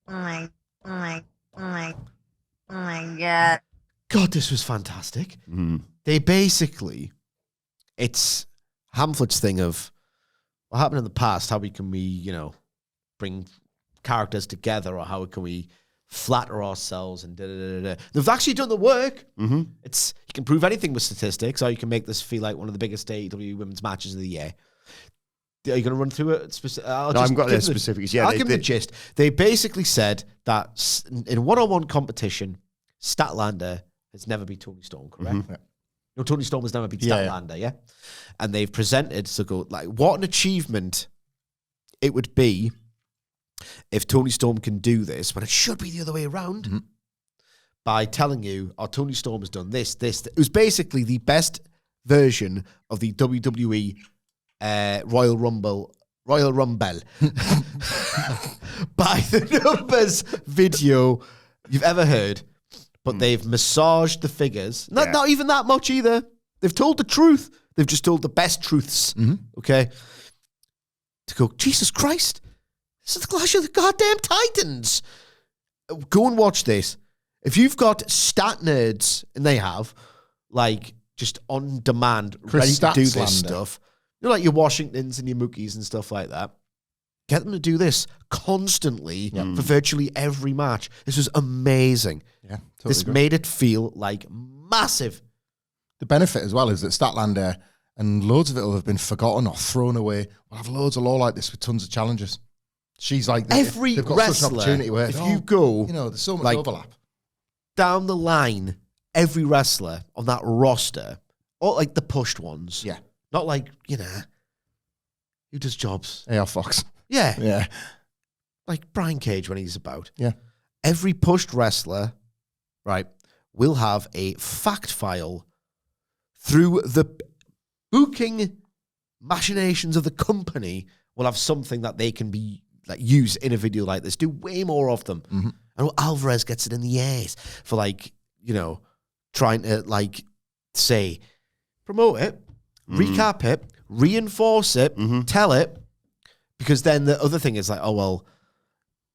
oh my, oh my, oh my, oh my god. God, this was fantastic. Mm. They basically, it's Hamflett's thing of what happened in the past, how can we, bring characters together, or how can we flatter ourselves and da-da-da-da. They've actually done the work. Mm-hmm. You can prove anything with statistics, or you can make this feel like one of the biggest AEW women's matches of the year. Are you going to run through it? No, I haven't got the specifics. Yeah, I'll give them the gist. They basically said that in one-on-one competition, Statlander has never beat Tony Storm, correct? Mm-hmm. Yeah. No, Tony Storm has never beat Statlander, yeah? And they've presented, what an achievement it would be if Tony Storm can do this, but it should be the other way around, by telling you, Tony Storm has done this. It was basically the best version of the WWE Royal Rumble by the numbers video you've ever heard, but they've massaged the figures. Not even that much either. They've told the truth. They've just told the best truths. Okay? To go, Jesus Christ, this is the Clash of the goddamn Titans. Go and watch this. If you've got stat nerds, and they have, like, just on demand, ready to do this stuff, like your Washingtons and your Mookies and stuff like that, get them to do this constantly for virtually every match. This was amazing. Yeah, totally this agree. made it feel like massive. The benefit as well is that Statlander, and loads of it will have been forgotten or thrown away. We'll have loads of law like this with tons of challenges. She's like, Every they've got wrestler, such an opportunity where, if you go, there's so much like, overlap. down the line, every wrestler on that roster, or like the pushed ones, not like, who does jobs? AR Fox. Yeah. Yeah. Like Brian Cage when he's about. Yeah. Every pushed wrestler, right, will have a fact file through the booking machinations of the company, will have something that they can be like use in a video like this. Do way more of them. Mm-hmm. And Alvarez gets it in the ass for trying to say, promote it, recap it, reinforce it, tell it, because then the other thing is like,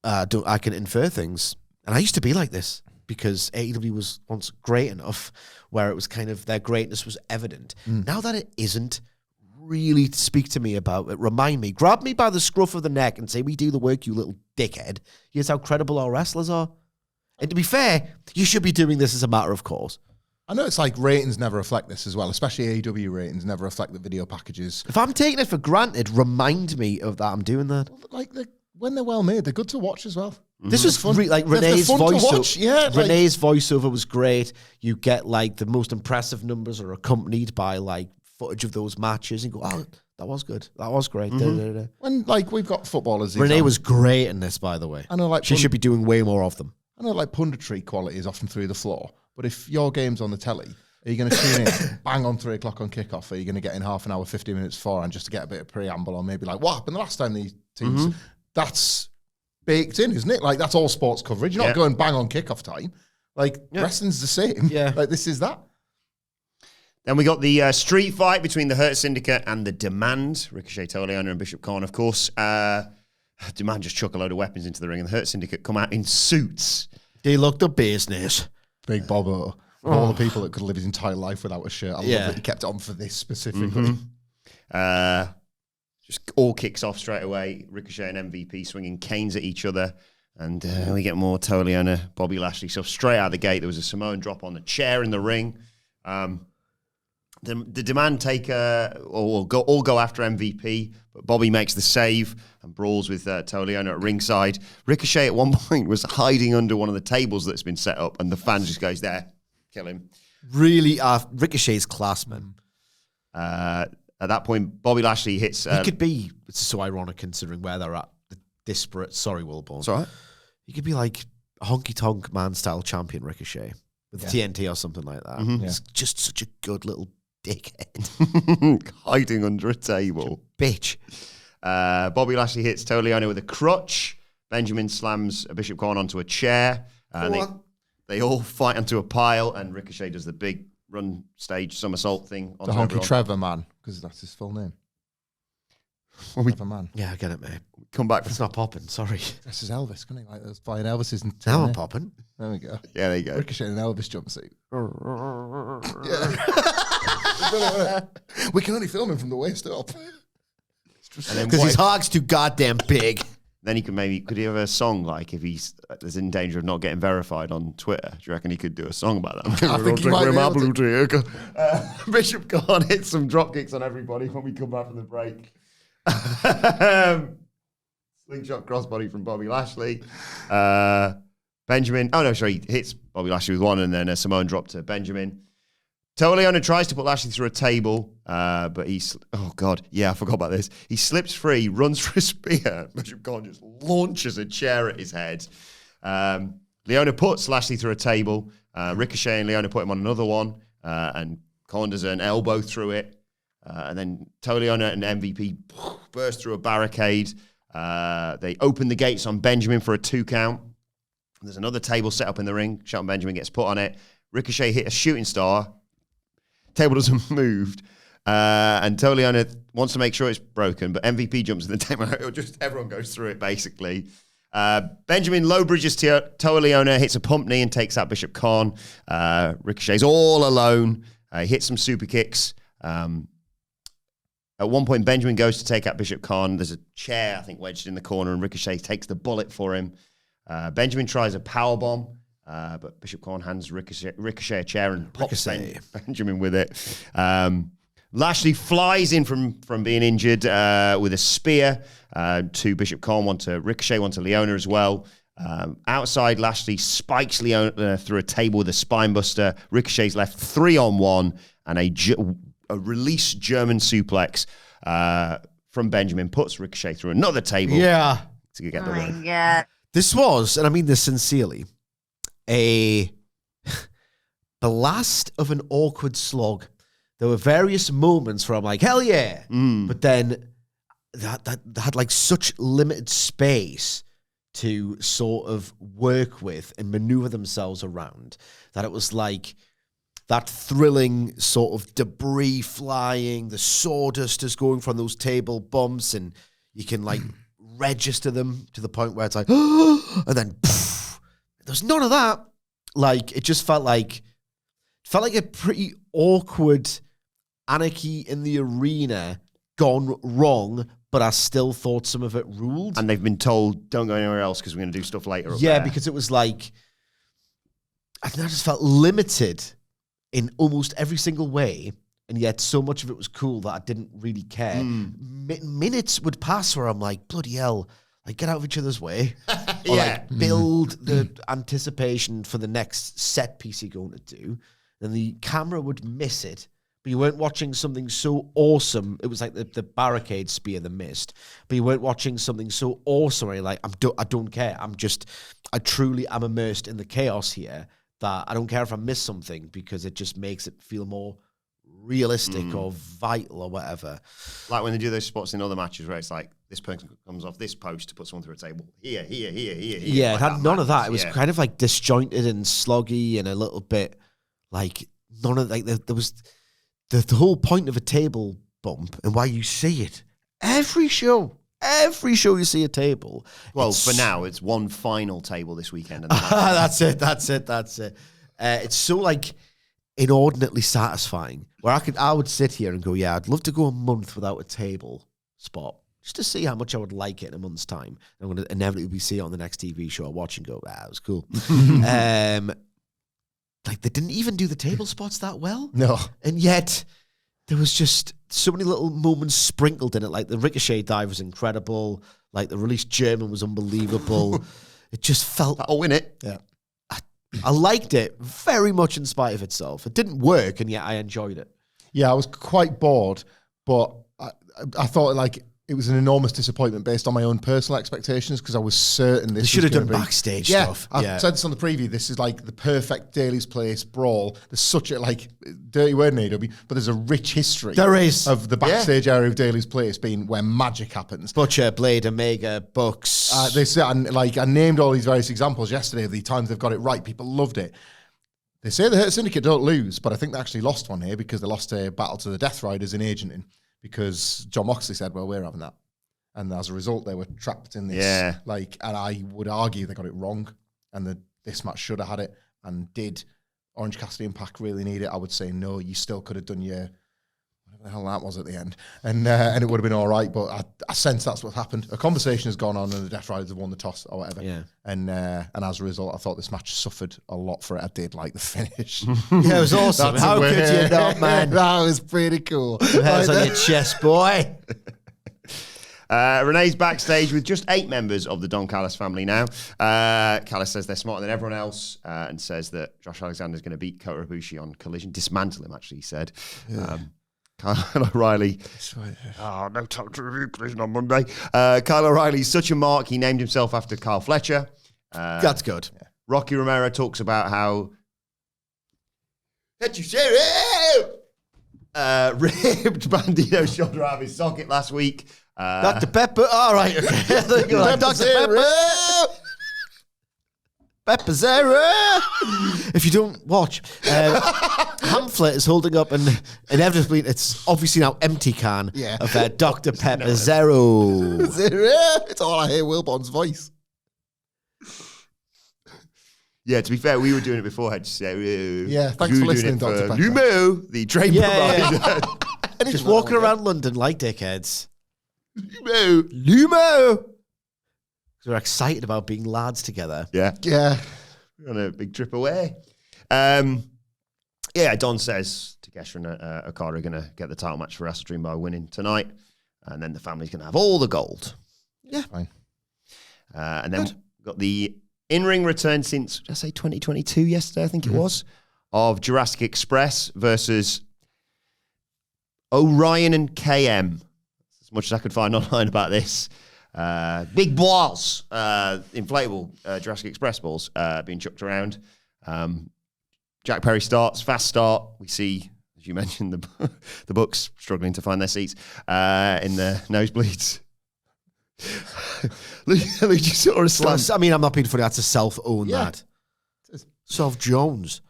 I can infer things. And I used to be like this because AEW was once great enough where it was kind of their greatness was evident. Now that it isn't, really speak to me about it. Remind me, grab me by the scruff of the neck and say, we do the work, you little dickhead. Here's how credible our wrestlers are. And to be fair, you should be doing this as a matter of course. I know it's like ratings never reflect this as well, especially AEW ratings never reflect the video packages. If I'm taking it for granted, remind me of that I'm doing that. Like, when they're well made, they're good to watch as well. This was fun. like They're Renee's fun to voiceover. watch, yeah, like- Renee's voiceover was great. You get like the most impressive numbers are accompanied by like footage of those matches and go, oh, that was good. That was great. When like we've got footballers. Renee was great in this, by the way. I know, like She should be doing way more of them. I know, like punditry quality is often through the floor. But if your game's on the telly, are you going to tune in, bang on 3 o'clock on kickoff? Or are you going to get in half an hour, 15 minutes beforehand just to get a bit of preamble, or maybe like what happened the last time these teams? That's baked in, isn't it? Like that's all sports coverage. You're not going bang on kickoff time. Like wrestling's the same. Yeah. Like this is that. Then we got the street fight between the Hurt Syndicate and the Demand. Ricochet, Toleano, and Bishop Khan, of course. Demand just chuck a load of weapons into the ring, and the Hurt Syndicate come out in suits. They looked the business. Big Bobo. All the people that could live his entire life without a shirt. I love that he kept it on for this specifically. Just all kicks off straight away. Ricochet and MVP swinging canes at each other. And we get more Toleano, Bobby Lashley. So straight out of the gate, there was a Samoan drop on the chair in the ring. The Demand take all go after MVP, but Bobby makes the save and brawls with Toleano at ringside. Ricochet at one point was hiding under one of the tables that's been set up, and the fan just goes there, kill him. Really, Ricochet's classman. At that point, Bobby Lashley hits. He could be. It's so ironic considering where they're at. The disparate. Sorry, Wilbourn. It's all right. He could be like a honky tonk man style champion Ricochet with TNT or something like that. He's just such a good little dickhead. Hiding under a table. Bitch. Bobby Lashley hits Toleano with a crutch. Benjamin slams Bishop Khan onto a chair. They all fight onto a pile, and Ricochet does the big run stage somersault thing. The honky Trevor man, because that's his full name. Trevor man. Yeah, I get it, mate. Come back. It's not popping. Sorry. This is Elvis, couldn't he? Like those flying Elvises. Now I'm popping. There we go. Yeah, there you go. Ricochet in an Elvis jumpsuit. We can only film him from the waist up. Because his heart's too goddamn big. Then could he have a song like if he's in danger of not getting verified on Twitter? Do you reckon he could do a song about that? I think he might be able to. Bishop Khan hits some drop kicks on everybody when we come back from the break. Slingshot crossbody from Bobby Lashley. Benjamin. Oh no, sorry. He hits Bobby Lashley with one, and then a Samoan drop to Benjamin. Toleano tries to put Lashley through a table, but oh God, yeah, I forgot about this. He slips free, runs for a spear. Bishop Khan just launches a chair at his head. Leona puts Lashley through a table. Ricochet and Leona put him on another one, and Khan does an elbow through it. And then Toleano and MVP burst through a barricade. They open the gates on Benjamin for a 2 count. There's another table set up in the ring. Shelton Benjamin gets put on it. Ricochet hit a shooting star. Table doesn't move. And Toleano wants to make sure it's broken, but MVP jumps in the table. Everyone goes through it, basically. Benjamin low bridges Toleano, hits a pump knee and takes out Bishop Khan. Ricochet's all alone. He hits some super kicks. At one point, Benjamin goes to take out Bishop Khan. There's a chair, I think, wedged in the corner, and Ricochet takes the bullet for him. Benjamin tries a powerbomb. But Bishop Khan hands Ricochet a chair and pops Benjamin with it. Lashley flies in from being injured with a spear to Bishop Khan, one to Ricochet, one to Leona as well. Outside, Lashley spikes Leona through a table with a spine buster. Ricochet's left 3-on-1 and a release German suplex from Benjamin puts Ricochet through another table. Yeah. To get the win. God. This was, and I mean this sincerely, a blast of an awkward slog. There were various moments where I'm like, hell yeah. But then that had like such limited space to sort of work with and maneuver themselves around that it was like that thrilling sort of debris flying, the sawdust is going from those table bumps, and you can like register them to the point where it's like, and then there's none of that. Like, it just felt like a pretty awkward Anarchy in the Arena gone wrong, but I still thought some of it ruled. And they've been told, don't go anywhere else because we're going to do stuff later. Yeah, because it was like, I just felt limited in almost every single way, and yet so much of it was cool that I didn't really care. Minutes would pass where I'm like, bloody hell, like get out of each other's way. Or Yeah. like build the anticipation for the next set piece you're going to do. Then the camera would miss it. But you weren't watching something so awesome. It was like the barricade spear, the mist. But you weren't watching something so awesome. Where you're like, I don't care. I truly am immersed in the chaos here that I don't care if I miss something because it just makes it feel more realistic or vital or whatever. Like when they do those spots in other matches where it's like this person comes off this post to put someone through a table. Here. Yeah, Like it had none of that. It was yeah. kind of like disjointed and sloggy and a little bit like none of like there was the whole point of a table bump and why you see it every show you see a table. Well, It's- for now, it's one final table this weekend. And that's it. It's so like inordinately satisfying where I would sit here and go, yeah, I'd love to go a month without a table spot just to see how much I would like it in a month's time. I'm going to inevitably see it on the next TV show I watch and go, it was cool. Like they didn't even do the table spots that well. No. And yet there was just so many little moments sprinkled in it. Like the Ricochet dive was incredible. Like the released German was unbelievable. It just felt... I'll win it. Yeah. I liked it very much in spite of itself. It didn't work, and yet I enjoyed it. Yeah, I was quite bored, but I thought like it was an enormous disappointment based on my own personal expectations because I was certain this They should have was done gonna be- backstage yeah, stuff. I said this on the preview. This is like the perfect Daly's Place brawl. There's such a like dirty word in AEW, but there's a rich history. There is. Of the backstage area of Daly's Place being where magic happens. Butcher, Blade, Omega, Bucks. They say, and like I named all these various examples yesterday of the times they've got it right. People loved it. They say the Hurt Syndicate don't lose, but I think they actually lost one here because they lost a battle to the Death Riders in agenting because John Moxley said, well, we're having that. And as a result, they were trapped in this. Yeah. Like, and I would argue they got it wrong. And this match should have had it. And did Orange Cassidy and Pac really need it? I would say no. You still could have done your whatever the hell that was at the end, and it would have been all right. But I sense that's what happened. A conversation has gone on, and the Death Riders have won the toss or whatever. Yeah. And as a result, I thought this match suffered a lot for it. I did like the finish. Yeah, it was awesome. How could you not, man? That was pretty cool. Hands on your chest, boy. Renee's backstage with just 8 members of the Don Callis family now. Callis says they're smarter than everyone else and says that Josh Alexander's going to beat Kota Ibushi on Collision. Dismantle him, actually, he said. Kyle O'Reilly. Oh, no time to review Collision on Monday. Kyle O'Reilly's such a mark. He named himself after Carl Fletcher. That's good. Rocky Romero talks about how ripped Bandito's shoulder out of his socket last week. Dr. Pepper. All right. Okay. There you go. Like Dr. Pepper. Pepper Zero. If you don't watch, Hamflett is holding up an inevitably, it's obviously now empty can of Dr. Pepper Zero. It's all I hear Wilbourn's voice. Yeah, to be fair, we were doing it beforehand. Yeah, thanks for listening, Dr. Pepper. Lumo, the train provider. Just walking around London like dickheads. Lumo. We're excited about being lads together. Yeah. Yeah. We're on a big trip away. Don says Takeshita and Okada are going to get the title match for Wrestle Dream by winning tonight. And then the family's going to have all the gold. Yeah. Fine. And then got the in-ring return since, did I say 2022 yesterday, I think it was, of Jurassic Express versus Orion and KM. As much as I could find online about this. Big balls, inflatable Jurassic Express balls being chucked around. Jack Perry starts, fast start. We see, as you mentioned, the Bucks struggling to find their seats in the nosebleeds. Luchasaurus slams. I mean, I'm not being funny. That's a self-own that. Self Jones.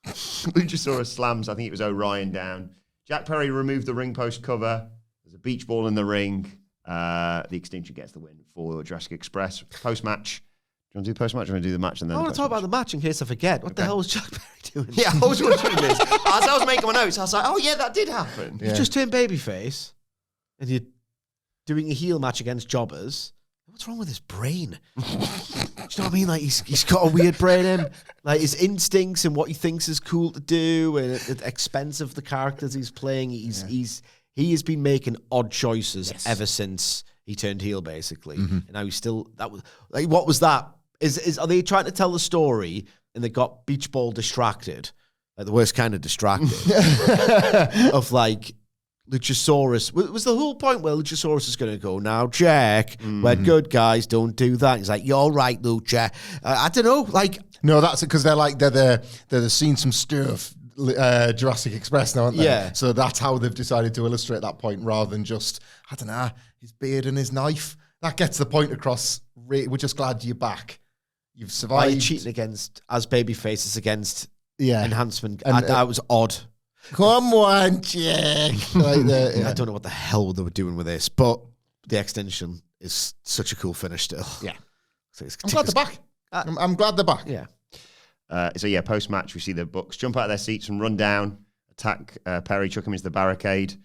Luchasaurus slams, I think it was Orion down. Jack Perry removed the ring post cover. There's a beach ball in the ring. The Extinction gets the win for Jurassic Express. Post-match. Do you want to do post-match or do you want to do the match and then I want to talk about the match in case I forget. What the hell was Jack Perry doing? Yeah, I was wondering this. As I was making my notes, I was like, oh yeah, that did happen. You just turned babyface and you're doing a heel match against jobbers. What's wrong with his brain? Do you know what I mean? Like he's got a weird brain in him. Like his instincts and what he thinks is cool to do and at the expense of the characters he's playing. He has been making odd choices ever since he turned heel basically, and now he's still that was like what was that? Are they trying to tell the story and they got Beach Ball distracted, like the worst kind of distracted of like Luchasaurus? Was the whole point where Luchasaurus is going to go now, Jack? We're good guys, don't do that. He's like, you're right, Lucha. I don't know, like No, that's it because they're the seen some stuff. Jurassic Express now, aren't they? Yeah. So that's how they've decided to illustrate that point rather than just, I don't know, his beard and his knife. That gets the point across. We're just glad you're back. You've survived. why are you cheating against as baby faces against enhancement. And, That was odd. Come on, Jack. I don't know what the hell they were doing with this, but the extension is such a cool finish still. Yeah. So I'm glad they're back. I'm glad they're back. Yeah. Post-match, we see the Bucks jump out of their seats and run down, attack Perry, chuck him into the barricade.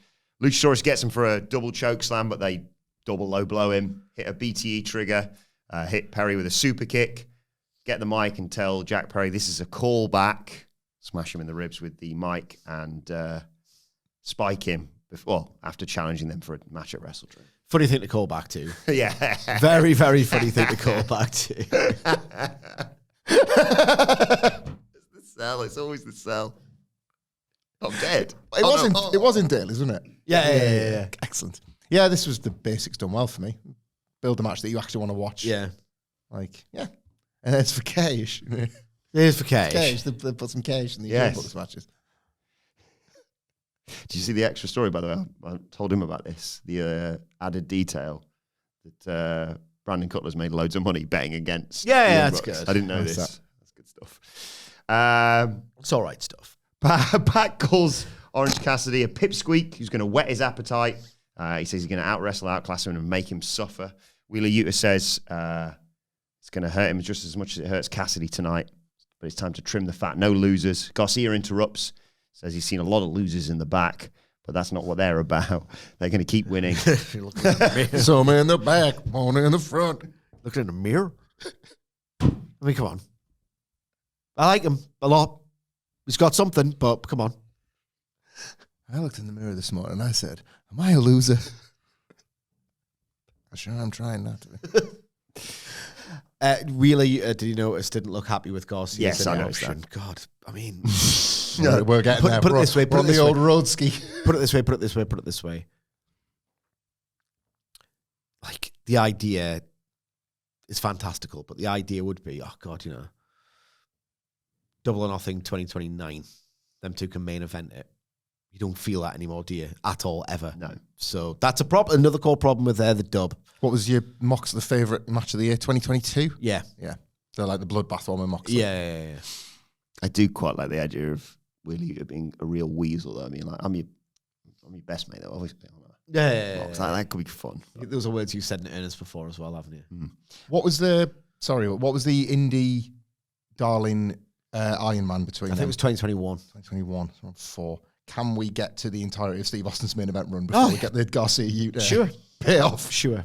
Luchasaurus gets him for a double choke slam, but they double low blow him, hit a BTE trigger, hit Perry with a super kick, get the mic and tell Jack Perry this is a callback, smash him in the ribs with the mic and spike him after challenging them for a match at Wrestle Dream. Funny thing to call back to. Yeah. Very, very funny thing to call back to. It's the cell. It's always the cell. I'm dead. It was in Daly's, wasn't it? Yeah. Excellent. Yeah, this was the basics done well for me. Build a match that you actually want to watch. Yeah. Like, yeah. And it's for cash. It is for cash. Cash. They put some cash in the Bucks matches. Did you see the extra story, by the way? I told him about this. The added detail that Brandon Cutler's made loads of money betting against. Yeah, that's Bucks. good. I didn't know Nice this. that. That's good stuff. It's all right stuff. Pat calls Orange Cassidy a pipsqueak who's going to whet his appetite. He says he's going to out-wrestle, outclass him and make him suffer. Wheeler Yuta says it's going to hurt him just as much as it hurts Cassidy tonight, but it's time to trim the fat. No losers. Garcia interrupts, says he's seen a lot of losers in the back, but that's not what they're about. They're going to keep winning. Some in the back, one in the front. Looking in the mirror? I mean, come on. I like him a lot. He's got something, but come on. I looked in the mirror this morning and I said, am I a loser? Sure, I'm trying not to be. Wheeler, did you notice, didn't look happy with Garcia? Yes, I noticed that. God, I mean... Yeah, we're getting there. Put it this way. We're on the old road ski. Put it this way. Like, the idea is fantastical, but the idea would be, oh, God, Double or Nothing 2029. Them two can main event it. You don't feel that anymore, do you? At all, ever. No. So that's another core problem with the dub. What was your Mox the favourite match of the year, 2022? Yeah. Yeah. So like the bloodbath one with Mox. Yeah. I do quite like the idea of Wheeler Yuta being a real weasel, though. I mean, like, I'm your best mate, though, obviously. Yeah. That could be fun. Those are words you said in earnest before as well, haven't you? What was the indie darling Iron Man between I think it was 2021. 2021, so 4. Can we get to the entirety of Steve Austin's main event run before we get the Garcia Yuta payoff? Sure.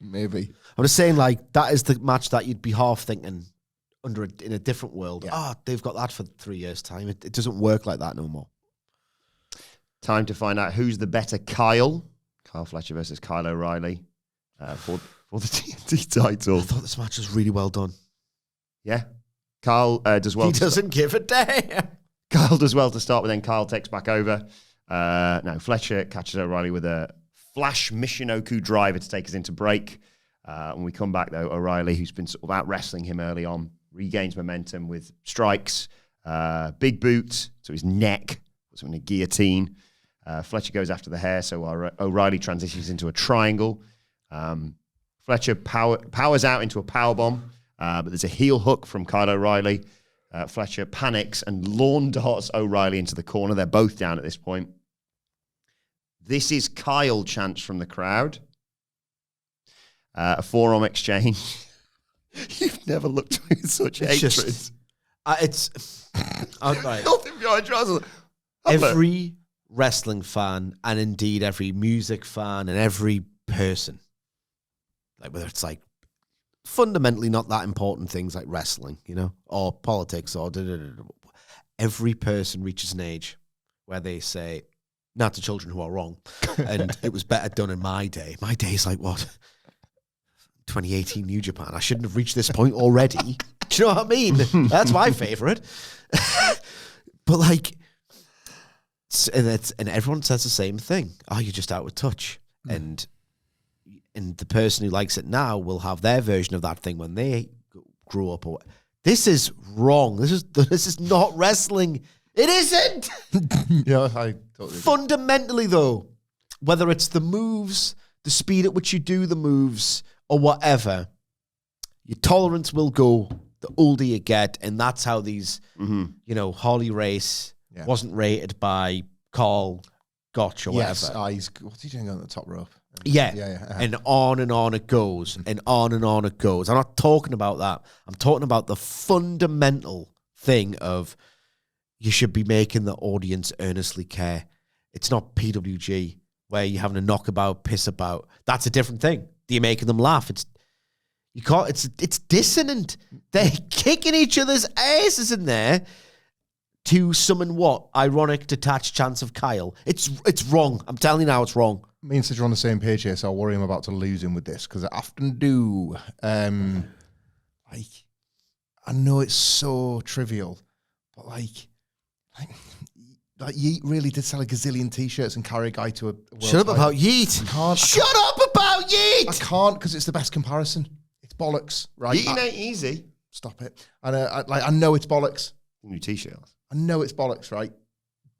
Maybe. I'm just saying, like, that is the match that you'd be half thinking in a different world. Yeah. They've got that for 3 years' time. It doesn't work like that no more. Time to find out who's the better Kyle. Kyle Fletcher versus Kyle O'Reilly for the TNT title. I thought this match was really well done. Yeah. Kyle does well. He doesn't give a damn. Kyle does well to start, but then Kyle takes back over. Fletcher catches O'Reilly with a flash Michinoku driver to take us into break. When we come back, though, O'Reilly, who's been sort of out-wrestling him early on, regains momentum with strikes, big boot to his neck, puts him in a guillotine. Fletcher goes after the hair, so O'Reilly transitions into a triangle. Fletcher powers out into a powerbomb, but there's a heel hook from Kyle O'Reilly. Fletcher panics and lawn darts O'Reilly into the corner. They're both down at this point. This is Kyle chants from the crowd. A forearm exchange. You've never looked at me with such hatred. Right. Nothing behind your eyes. Every wrestling fan, and indeed every music fan, and every person, like whether it's like fundamentally not that important things like wrestling, or politics, or every person reaches an age where they say, not to children who are wrong. And it was better done in my day. My day is like, what? 2018 New Japan. I shouldn't have reached this point already. Do you know what I mean? That's my favourite. But like, and everyone says the same thing. Oh, you're just out of touch. And the person who likes it now will have their version of that thing when they grow up. This is wrong. This is not wrestling. It isn't. Yeah, I totally Fundamentally, though, whether it's the moves, the speed at which you do the moves, or whatever, your tolerance will go the older you get, and that's how these, Harley Race wasn't rated by Carl Gotch or whatever. What's he doing on the top rope? And on it goes, and on it goes. I'm not talking about that. I'm talking about the fundamental thing of you should be making the audience earnestly care. It's not PWG where you're having a knockabout, piss about. That's a different thing. You're making them laugh. It's dissonant. They're kicking each other's asses in there to summon what? Ironic, detached chance of Kyle. It's wrong. I'm telling you now, it's wrong. Me and Sid are on the same page here, so I worry I'm about to lose him with this, because I often do. I know it's so trivial, but like Yeet really did sell a gazillion T-shirts and carry a guy to a world Shut up title. about Yeet. Shut up about Yeet. I can't, because it's the best comparison. It's bollocks, right? Yeet ain't easy. Stop it. And I know it's bollocks. New T-shirt. I know it's bollocks, right?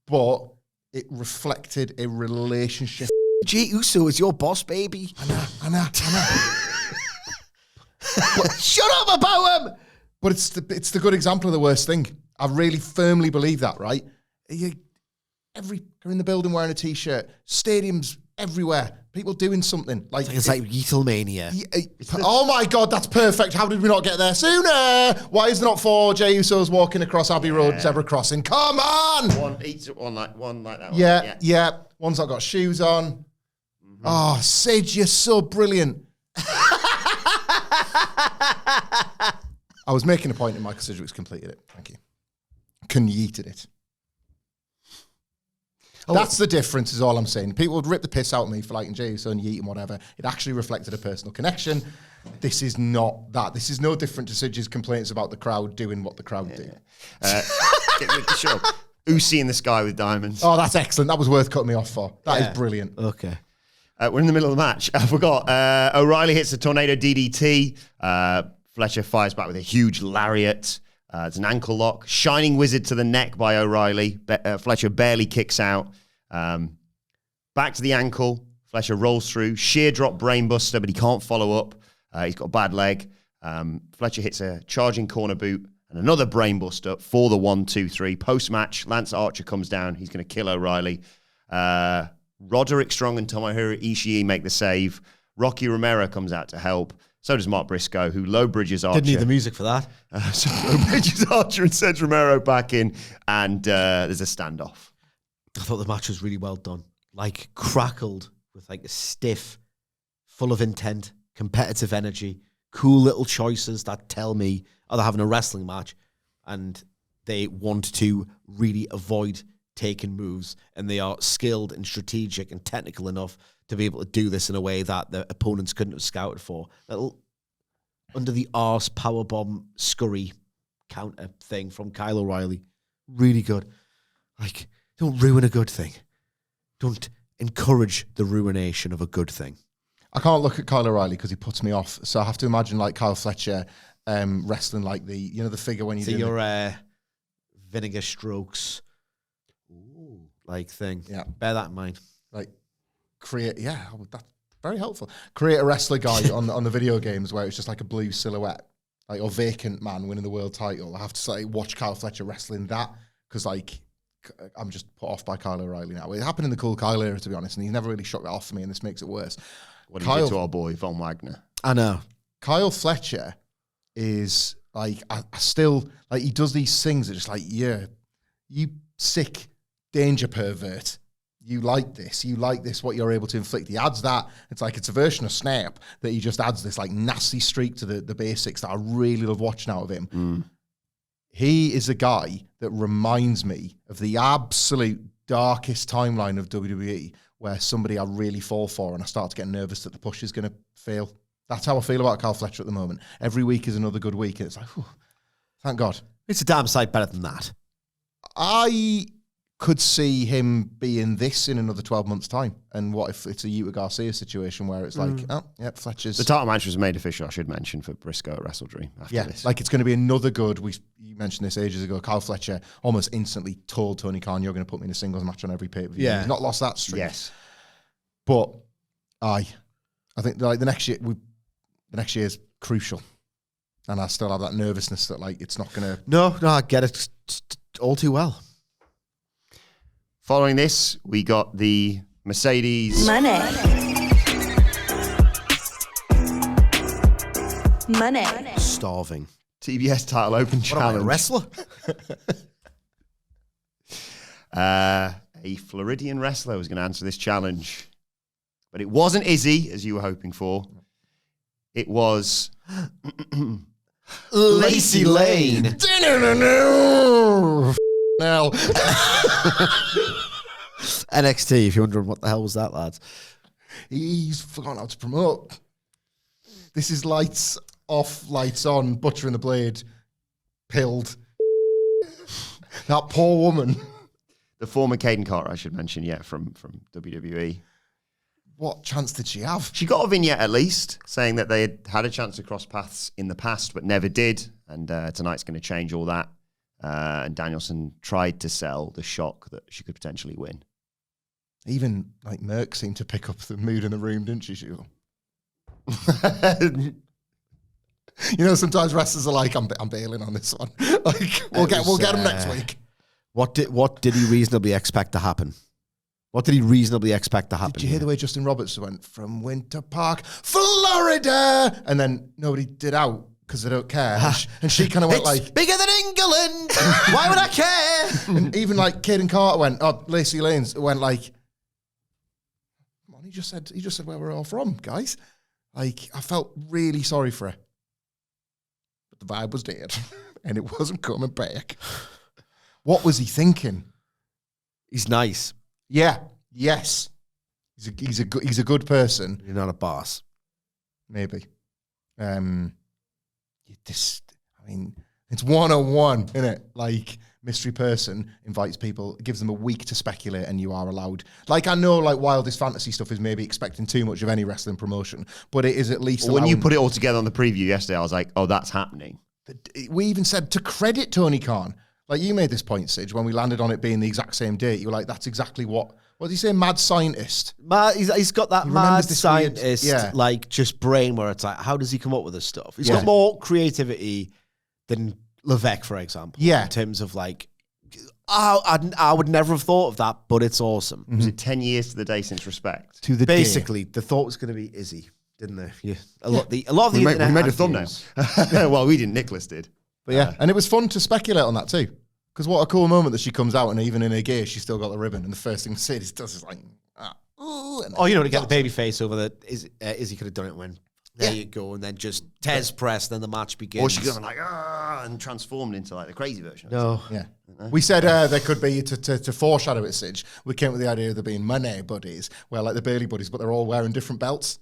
But it reflected a relationship. Jey Uso is your boss, baby. I know. Shut up about him. But it's the good example of the worst thing. I really firmly believe that, right? You're in the building wearing a T-shirt, stadiums everywhere, people doing something. It's like Yeetlemania. Oh my God, that's perfect. How did we not get there sooner? Why is there not 4 Jey Usos walking across Abbey Road, zebra crossing? Come on! One like that. Yeah. One's not got shoes on. Mm-hmm. Oh, Sid, you're so brilliant. I was making a point and Michael Sidgwick's completed it. Thank you. Yeeted it. That's the difference, is all I'm saying. People would rip the piss out of me for liking Jey Uso and Yeet and whatever. It actually reflected a personal connection. This is not that. This is no different to Sidge's complaints about the crowd doing what the crowd do. Sure. Usi in the sky with diamonds. Oh, that's excellent. That was worth cutting me off for. That is brilliant. Okay. We're in the middle of the match. I forgot. O'Reilly hits a tornado DDT. Fletcher fires back with a huge lariat. It's an ankle lock. Shining Wizard to the neck by O'Reilly. Fletcher barely kicks out. Back to the ankle. Fletcher rolls through. Sheer drop brainbuster, but he can't follow up. He's got a bad leg. Fletcher hits a charging corner boot and another brainbuster for the 1-2-3. Post-match, Lance Archer comes down. He's going to kill O'Reilly. Roderick Strong and Tomohiro Ishii make the save. Rocky Romero comes out to help. So does Mark Briscoe, who low bridges Archer. Didn't need the music for that. So low bridges Archer and sends Romero back in, and there's a standoff. I thought the match was really well done. Like, crackled with like a stiff, full of intent, competitive energy, cool little choices that tell me, oh, they're having a wrestling match, and they want to really avoid taking moves, and they are skilled and strategic and technical enough to be able to do this in a way that the opponents couldn't have scouted for. Little under the arse powerbomb scurry counter thing from Kyle O'Reilly. Really good. Like, don't ruin a good thing. Don't encourage the ruination of a good thing. I can't look at Kyle O'Reilly because he puts me off. So I have to imagine like Kyle Fletcher wrestling like the figure when you do your Vinegar Strokes like thing. Yeah. Bear that in mind. Like, that's very helpful. Create a wrestler guy on the video games where it's just like a blue silhouette, like, or vacant man winning the world title. I have to like watch Kyle Fletcher wrestling that, because like I'm just put off by Kyle O'Reilly now. It happened in the Cool Kyle era, to be honest, and he's never really shook that off for me, and this makes it worse. What did he do to our boy Von Wagner? I know. Kyle Fletcher is like, I still like, he does these things that just like, yeah, you sick danger pervert. You like this, what you're able to inflict. He adds that. It's like, it's a version of Snap that he just adds this like nasty streak to the basics that I really love watching out of him. He is a guy that reminds me of the absolute darkest timeline of WWE where somebody I really fall for and I start to get nervous that the push is going to fail. That's how I feel about Kyle Fletcher at the moment. Every week is another good week, and it's like, whew, thank God. It's a damn sight better than that. I could see him being this in another 12 months' time. And what if it's a Yuta Garcia situation where it's like, oh, yeah, Fletcher's... The title match was made official, I should mention, for Briscoe at WrestleDream after this. Like it's going to be another good... You mentioned this ages ago. Kyle Fletcher almost instantly told Tony Khan, you're going to put me in a singles match on every pay-per-view. Yeah. He's not lost that streak. Yes. But I think like the next year's crucial. And I still have that nervousness that like it's not going to... No, I get it all too well. Following this, we got the Mercedes... Money. Starving. TBS title open What am I, a challenge. wrestler? A Floridian wrestler was going to answer this challenge. But it wasn't Izzy, as you were hoping for. It was... Lacey Lane. Now, NXT, if you're wondering what the hell was that, lads. he's forgotten how to promote. This is lights off, lights on, Butcher and the Blade, pilled. That poor woman. The former Caden Carter, I should mention, from WWE. What chance did she have? She got a vignette at least, saying that they had a chance to cross paths in the past, but never did. And tonight's going to change all that. And Danielson tried to sell the shock that she could potentially win. Even like Merck seemed to pick up the mood in the room, didn't she? Sometimes wrestlers are like, I'm bailing on this one. Like we'll get them next week. What did he reasonably expect to happen? What did he reasonably expect to happen? Did you hear the way Justin Roberts went from Winter Park, Florida, and then nobody did out because they don't care, and she kind of went It's like, bigger than England. Why would I care? and even like Caden Carter went, Lacey Lanes went like, come on, he just said where we're all from, guys. Like I felt really sorry for her, but the vibe was dead, and it wasn't coming back. What was he thinking? He's nice. Yeah, yes, he's a good person. You're not a boss. Maybe. It's 101, isn't it? Like, mystery person invites people, gives them a week to speculate, and you are allowed. Like, I know, like, wildest fantasy stuff is maybe expecting too much of any wrestling promotion, but it is at least When you put it all together on the preview yesterday, I was like, oh, that's happening. We even said, to credit Tony Khan, like, you made this point, Sidge, when we landed on it being the exact same date, you were like, that's exactly what did he say, mad scientist? He's got that mad remembers this weird- scientist, like, just brain where it's like, how does he come up with this stuff? He's Yeah. got more creativity than Levesque, for example. Yeah. In terms of, like, I would never have thought of that, but it's awesome. Was it 10 years to the day since Respect? To the Basically, the thought was going to be Izzy, didn't they? Yeah. A lot of the We internet made a had thumbnail. views. Well, we didn't. Nicholas did. But yeah, and it was fun to speculate on that too. Because what a cool moment that she comes out and even in her gear, she's still got the ribbon. And the first thing Sid does is like, ooh. And To get the baby face over that, Izzy could have done it when, there you go, and then just Tez press, then the match begins. Or she could have like, and transformed into like the crazy version. No. yeah. We said there could be, to foreshadow it, Sidge, we came up with the idea of there being money buddies, where like the Bailey buddies, but they're all wearing different belts.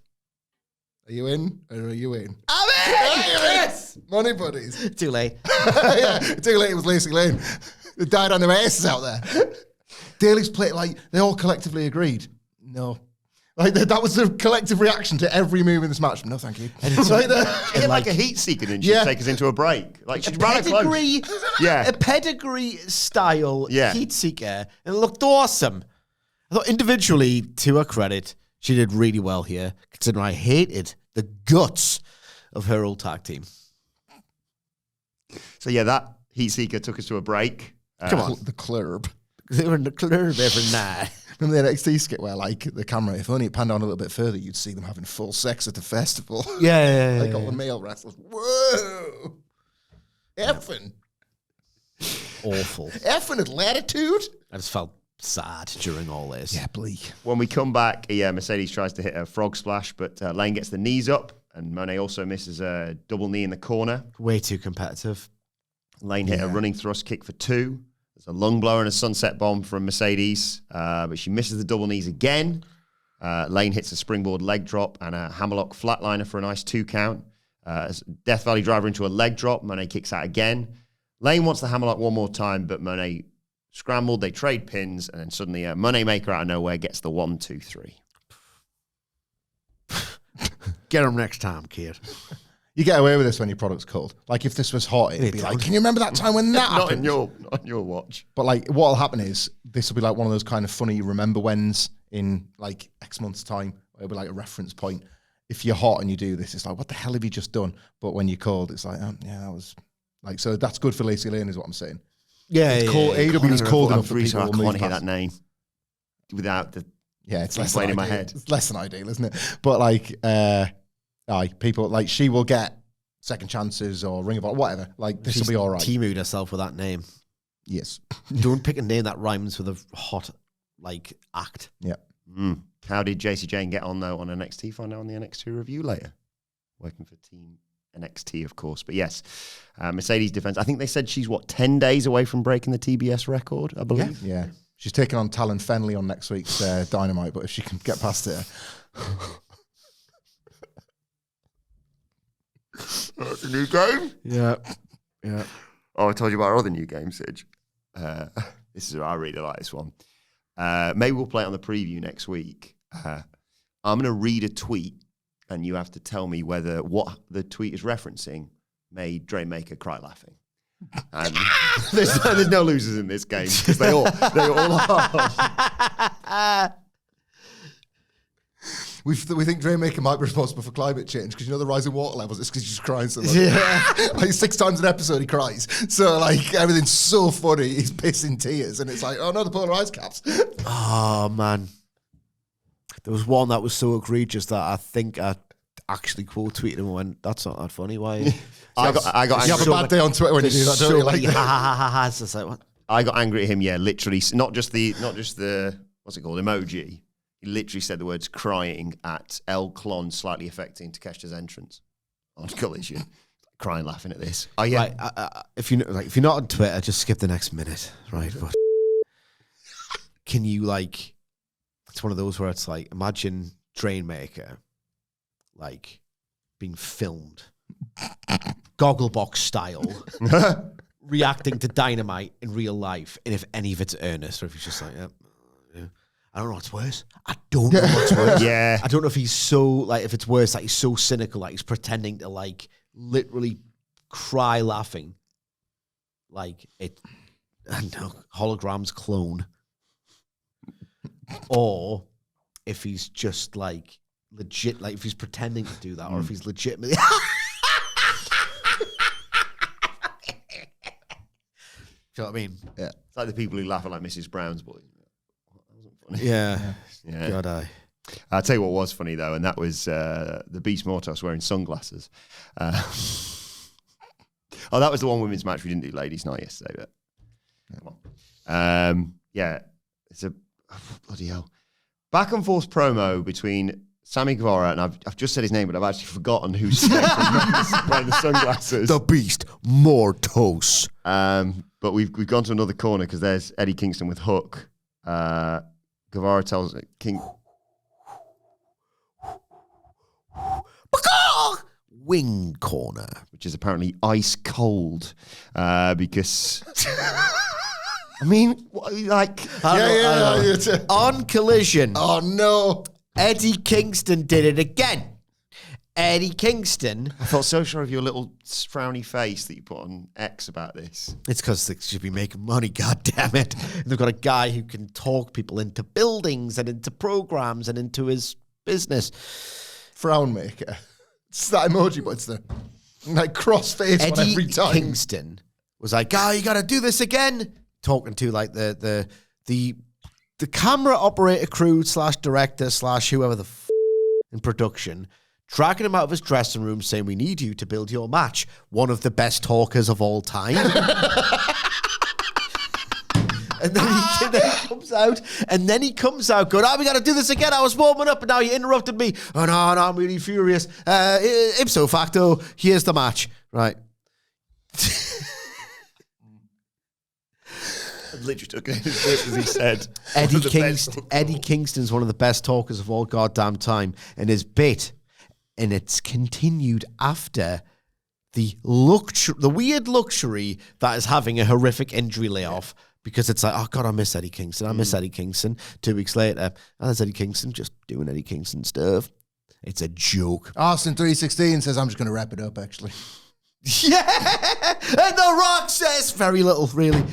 Are you in? Or are you in? I'm in! Yes! Money buddies. Too late. Yeah, too late, it was Lacey Lane. They died on their asses out there. Daly's play, like, they all collectively agreed. No. Like, that was the collective reaction to every move in this match. No, thank you. She hit like a heat seeker, didn't she? Yeah. Take us into a break. Like, she A ran it close. pedigree, Yeah. a pedigree style Yeah. heat seeker, and it looked awesome. I thought individually, to her credit, she did really well here, considering I hated the guts of her old tag team. So, yeah, that heat seeker took us to a break. Come on. The club. They were in the club every night. Remember the NXT skit where, like, the camera, if only it panned on a little bit further, you'd see them having full sex at the festival. Yeah. Like all the male wrestlers. Whoa! Effing. Awful. Effing at latitude. I just felt sad during all this. Yeah, bleak. When we come back, Mercedes tries to hit a frog splash, but Lane gets the knees up, and Monet also misses a double knee in the corner. Way too competitive. Lane hit a running thrust kick for 2. There's a lung blower and a sunset bomb from Mercedes, but she misses the double knees again. Lane hits a springboard leg drop and a hammerlock flatliner for a nice 2 count. Death Valley driver into a leg drop. Monet kicks out again. Lane wants the hammerlock one more time, but Monet scrambled. They trade pins, and then suddenly a Monet Maker out of nowhere gets the 1, 2, 3. Get him next time, kid. You get away with this when your product's cold. Like, if this was hot, it'd be like, can you remember that time when that happened? Not on your watch. But, like, what'll happen is this will be like one of those kind of funny remember whens in, like, X months' time. It'll be like a reference point. If you're hot and you do this, it's like, what the hell have you just done? But when you're cold, it's like, yeah, that was... Like, so that's good for Lacey Lane is what I'm saying. Yeah, it's cold. AEW is cold enough for people I to can't move hear past. that name without the... Yeah, it's less playing than in my ideal. head. It's less than ideal, isn't it? But, like, people, like, she will get second chances or Ring of Honor, whatever. Like, this will be all right. Teamued herself with that name. Yes. Don't pick a name that rhymes with a hot, like, act. Yeah. How did JC Jane get on, though, on NXT? Find out on the NXT review later. Working for Team NXT, of course. But yes, Mercedes defense. I think they said she's, 10 days away from breaking the TBS record, I believe? Yeah. She's taking on Talon Fenley on next week's Dynamite, but if she can get past it... That's a new game? Yeah. Oh, I told you about our other new game, Sidge. I really like this one. Maybe we'll play it on the preview next week. I'm going to read a tweet, and you have to tell me whether what the tweet is referencing made Dre Maker cry laughing. And there's no losers in this game because they all are. We think Dre Maker might be responsible for climate change because, you know, the rise in water levels. It's because he's just crying so much. Yeah. Like 6 times an episode he cries. So, like, everything's so funny. He's pissing tears. And it's like, oh, no, the polar ice caps. Oh, man. There was one that was so egregious that I think I actually quote tweeted him and went, that's not that funny. Why? I got You have a bad day on Twitter when you do that, don't you? Like, ha. It's like, what? I got angry at him, yeah, literally. Not just the what's it called, emoji. He literally said the words crying at El Clon slightly affecting Takeshita's entrance on Collision. Crying, laughing at this. Oh, yeah. Right, if you're not on Twitter, just skip the next minute, right? But can you, like, it's one of those where it's like, imagine Drainmaker, like, being filmed, Gogglebox style, reacting to Dynamite in real life, and if any of it's earnest, or if he's just like, yeah. I don't know what's worse. I don't know what's worse. Yeah. I don't know if he's so, like, if it's worse, like, he's so cynical, like, he's pretending to, like, literally cry laughing. Like, I don't know, hologram's clone. Or if he's just, like, legit, like, if he's pretending to do that, or if he's legitimately... You know what I mean? yeah. It's like the people who laugh at, like, Mrs. Brown's boys. Yeah. Yeah. God, I'll tell you what was funny, though, and that was the Beast Mortos wearing sunglasses. That was the one women's match we didn't do ladies' night yesterday, but come on. It's a bloody hell. Back and forth promo between Sammy Guevara, and I've just said his name, but I've actually forgotten who's wearing the sunglasses. The Beast Mortos. But we've gone to another corner because there's Eddie Kingston with Hook. Guevara tells King... Wing corner. Which is apparently ice cold because... I mean, like... On Collision. Oh, no. Eddie Kingston did it again. Eddie Kingston. I felt so sure of your little frowny face that you put on X about this. It's because they should be making money, God damn it. And they've got a guy who can talk people into buildings and into programs and into his business. Frown maker. It's that emoji, but it's the like cross face one every time. Eddie Kingston was like, you got to do this again. Talking to like the camera operator crew / director / whoever the in production, tracking him out of his dressing room saying, we need you to build your match. One of the best talkers of all time. And then he comes out going, we got to do this again. I was warming up and now you interrupted me. Oh, no, I'm really furious. Ipso facto, here's the match. Right. literally took it as he said. Eddie Kingston's one of the best talkers of all goddamn time, and his bit, and it's continued after the weird luxury that is having a horrific injury layoff. Because it's like, oh, God, I miss Eddie Kingston. I miss Eddie Kingston. 2 weeks later, there's Eddie Kingston just doing Eddie Kingston stuff. It's a joke. Austin 316 says, I'm just going to wrap it up, actually. Yeah! And The Rock says very little, really. And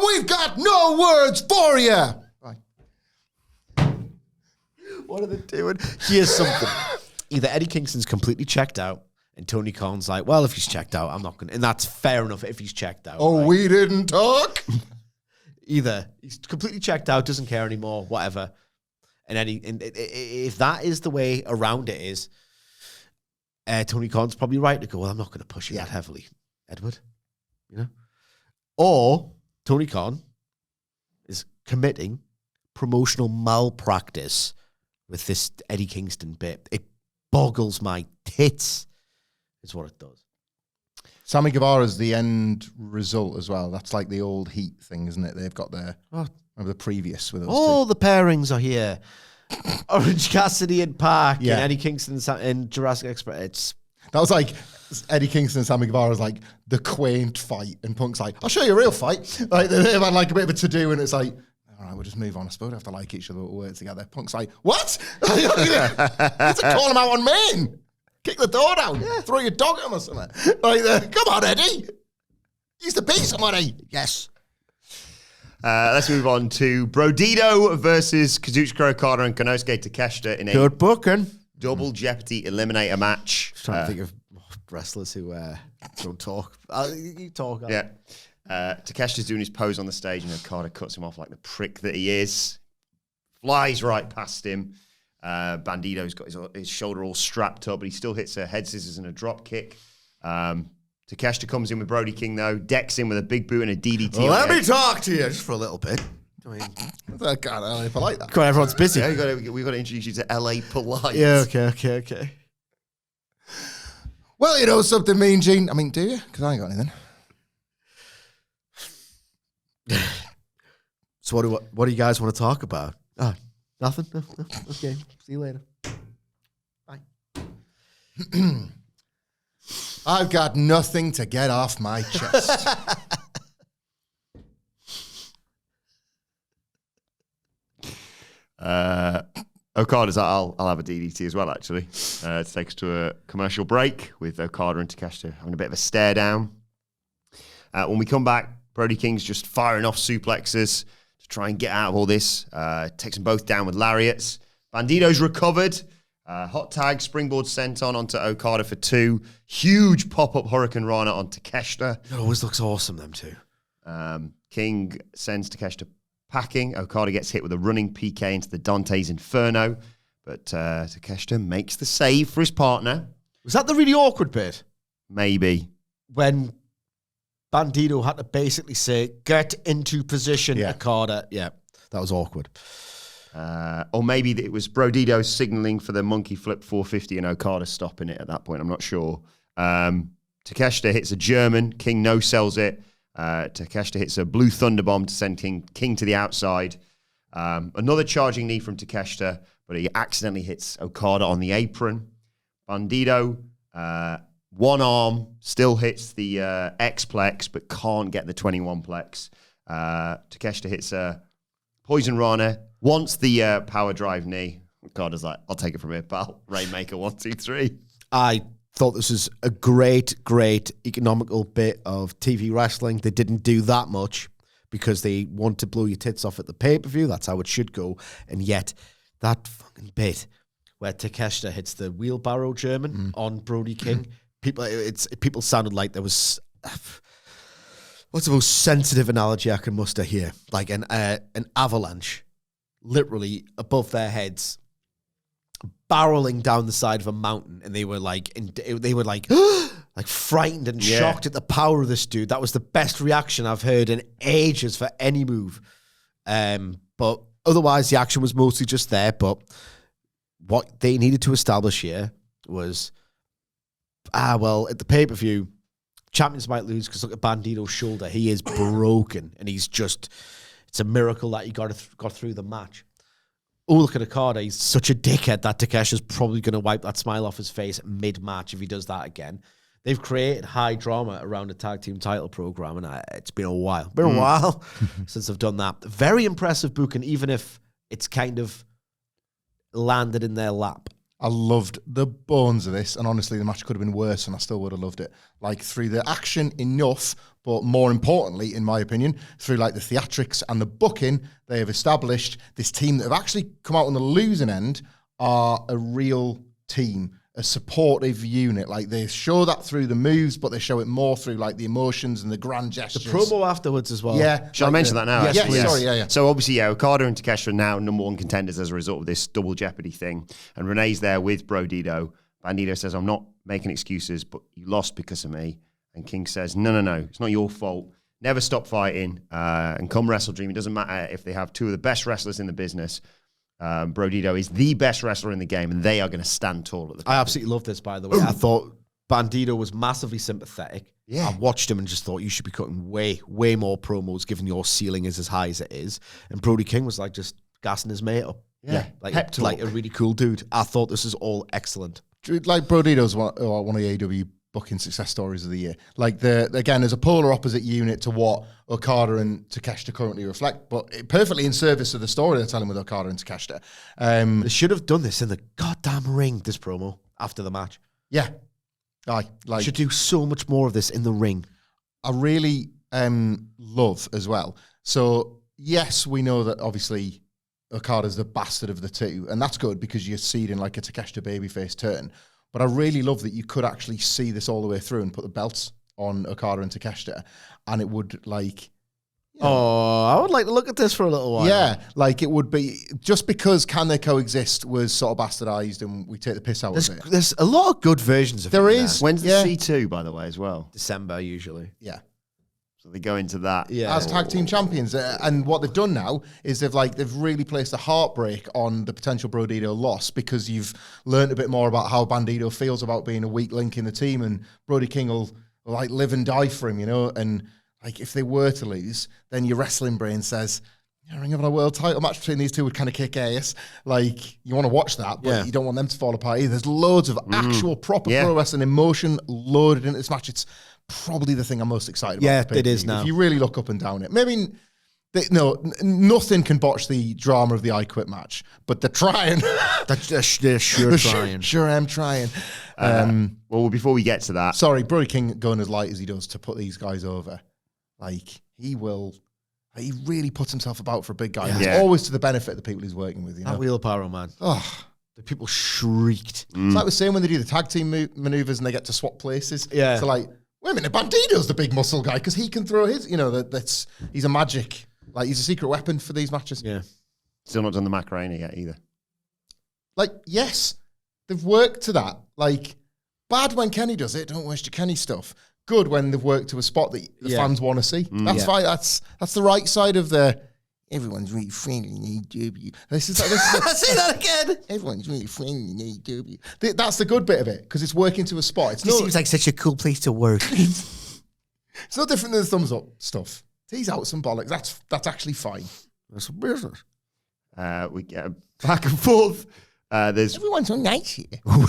we've got no words for you. Right. What are they doing? Here's something. Either Eddie Kingston's completely checked out, and Tony Khan's like, well, if he's checked out, I'm not going to. And that's fair enough if he's checked out. Oh, right? we didn't talk? Either he's completely checked out, doesn't care anymore, whatever. And if that is the way around it is, Tony Khan's probably right to go, well, I'm not going to push you that heavily, Edward. You know? Or Tony Khan is committing promotional malpractice with this Eddie Kingston bit. It boggles my tits. Is what it does. Sammy Guevara's the end result as well. That's like the old Heat thing, isn't it? They've got their the previous with us. All the pairings are here. Orange Cassidy and Park Yeah. and Eddie Kingston and Jurassic Express. That was like Eddie Kingston and Sammy Guevara was like the quaint fight, and Punk's like, I'll show you a real fight. Like they've had like a bit of a to-do, and it's like, all right, we'll just move on. I suppose we have to like each other, we'll work together. Punk's like, what? You have to call him out on men. Kick the door down. Throw your dog at him or something. Like, come on, Eddie. You used to be somebody. Yes. Let's move on to Brodito versus Kazuchika Okada and Konosuke Takeshita in a Good booking. double Jeopardy eliminator match. Just trying to think of wrestlers who don't talk. You talk. Yeah. Takeshita's doing his pose on the stage and Okada cuts him off like the prick that he is. Flies right past him. Bandito's got his shoulder all strapped up, but he still hits a head scissors and a drop kick. Takeshita comes in with Brody King, though, decks in with a big boot and a DDT. Let me talk to you just for a little bit. I can't if I like that. Come on, everyone's busy. Yeah, we've got to introduce you to LA Polite. Yeah, okay. Well, you know something, Mean Gene. I mean, do you? Because I ain't got anything. So what do you guys want to talk about? Nothing? No. Okay, see you later. Bye. I've got nothing to get off my chest. Okada's like, I'll have a DDT as well, actually. To take us to a commercial break with Okada and Takeshita having a bit of a stare down. When we come back, Brody King's just firing off suplexes to try and get out of all this. Takes them both down with lariats. Bandito's recovered. Hot tag, springboard senton onto Okada for 2. Huge pop-up Hurricane Rana on Takeshita. It always looks awesome, them two. King sends Takeshita packing. Okada gets hit with a running PK into the Dante's Inferno. But Takeshita makes the save for his partner. Was that the really awkward bit? Maybe. When Bandito had to basically say, get into position, Okada. Yeah, that was awkward. Or maybe it was Brodito signaling for the monkey flip 450 and Okada stopping it at that point. I'm not sure. Takeshita hits a German. King no-sells it. Takeshita hits a blue thunderbomb to send King to the outside. Another charging knee from Takeshita, but he accidentally hits Okada on the apron. Bandito, one arm, still hits the X-plex, but can't get the 21-plex. Takeshita hits a Poison Rana, wants the power drive knee. Okada's like, I'll take it from here, pal. Rainmaker, 1, 2, 3. I thought this was a great economical bit of TV wrestling. They didn't do that much because they want to blow your tits off at the pay-per-view. That's how it should go. And yet, that fucking bit where Takeshita hits the wheelbarrow German on Brody King, people sounded like there was... What's the most sensitive analogy I can muster here? Like an avalanche, literally above their heads, barreling down the side of a mountain, and they were like, like frightened and shocked at the power of this dude. That was the best reaction I've heard in ages for any move. But otherwise, the action was mostly just there. But what they needed to establish here was, at the pay-per-view, champions might lose because look at Bandito's shoulder. He is broken, and he's just, it's a miracle that he got through the match. Oh, look at Okada. He's such a dickhead that Takesha's probably going to wipe that smile off his face mid-match if he does that again. They've created high drama around a tag team title program, and it's been a while. Since they've done that. Very impressive booking, even if it's kind of landed in their lap. I loved the bones of this, and honestly, the match could have been worse, and I still would have loved it. Like, through the action enough, but more importantly, in my opinion, through like the theatrics and the booking, they have established this team that have actually come out on the losing end are a real team, a supportive unit. Like, they show that through the moves, but they show it more through like the emotions and the grand gestures. The promo afterwards as well. Yeah. Shall I mention that now? Yes, sorry, yeah. So obviously, Okada and Takesha are now number one contenders as a result of this double jeopardy thing. And Renee's there with Bandito. Bandito says, I'm not making excuses, but you lost because of me. And King says, no, it's not your fault. Never stop fighting. And come Wrestle Dream. It doesn't matter if they have two of the best wrestlers in the business. Bandito is the best wrestler in the game, and they are going to stand tall at the top. I absolutely love this, by the way. I thought Bandito was massively sympathetic. Yeah. I watched him and just thought you should be cutting way more promos given your ceiling is as high as it is. And Brody King was like just gassing his mate up. Yeah. Like a really cool dude. I thought this is all excellent. Like, Brodito's one of the AEW booking success stories of the year. Like, again, there's a polar opposite unit to what Okada and Takeshita currently reflect, but perfectly in service of the story they're telling with Okada and Takeshita. They should have done this in the goddamn ring, this promo, after the match. Yeah. Should do so much more of this in the ring. I really love as well. So, yes, we know that obviously Okada's the bastard of the two, and that's good because you're seeding like a Takeshita babyface turn. But I really love that you could actually see this all the way through and put the belts on Okada and Takeshita, and it would like... I would like to look at this for a little while. Yeah, like it would be... Just because Can They Coexist was sort of bastardized and we take the piss out of it. There's a lot of good versions of it. There is. When's the C2, by the way, as well? December, usually. Yeah. So they go into that. Yeah. As tag team champions. And what they've done now is they've really placed a heartbreak on the potential Bandito loss because you've learned a bit more about how Bandito feels about being a weak link in the team, and Brody King will like live and die for him, you know. And like if they were to lose, then your wrestling brain says, Ring of Honor world title match between these two would kind of kick ass. Like, you want to watch that, but you don't want them to fall apart either. There's loads of actual proper pro wrestling emotion loaded into this match. It's probably the thing I'm most excited about. Yeah, it is now. If you really look up and down it. Maybe, nothing can botch the drama of the I Quit match, but they're trying. They're sure trying. Sure am trying. Well, before we get to that... Sorry, Brody King going as light as he does to put these guys over. Like, he really puts himself about for a big guy. Yeah. It's always to the benefit of the people he's working with, you know? That wheelbarrow, man. Oh, The people shrieked. It's like we're saying when they do the tag team maneuvers and they get to swap places. Yeah. So like, wait a minute, Bandito's the big muscle guy because he can throw his, he's a magic, like he's a secret weapon for these matches. Yeah. Still not done the Macarena yet either. Like, yes, they've worked to that. Like, bad when Kenny does it, don't waste your Kenny stuff. Good when they've worked to a spot that the fans want to see. That's fine. That's the right side of the... Everyone's really friendly in AEW. Say that again. Everyone's really friendly in AEW. That's the good bit of it, because it's working to a spot. It seems like such a cool place to work. It's no different than the thumbs up stuff. Tease out some bollocks. That's actually fine. That's a business. We get back and forth. There's Everyone's so nice here.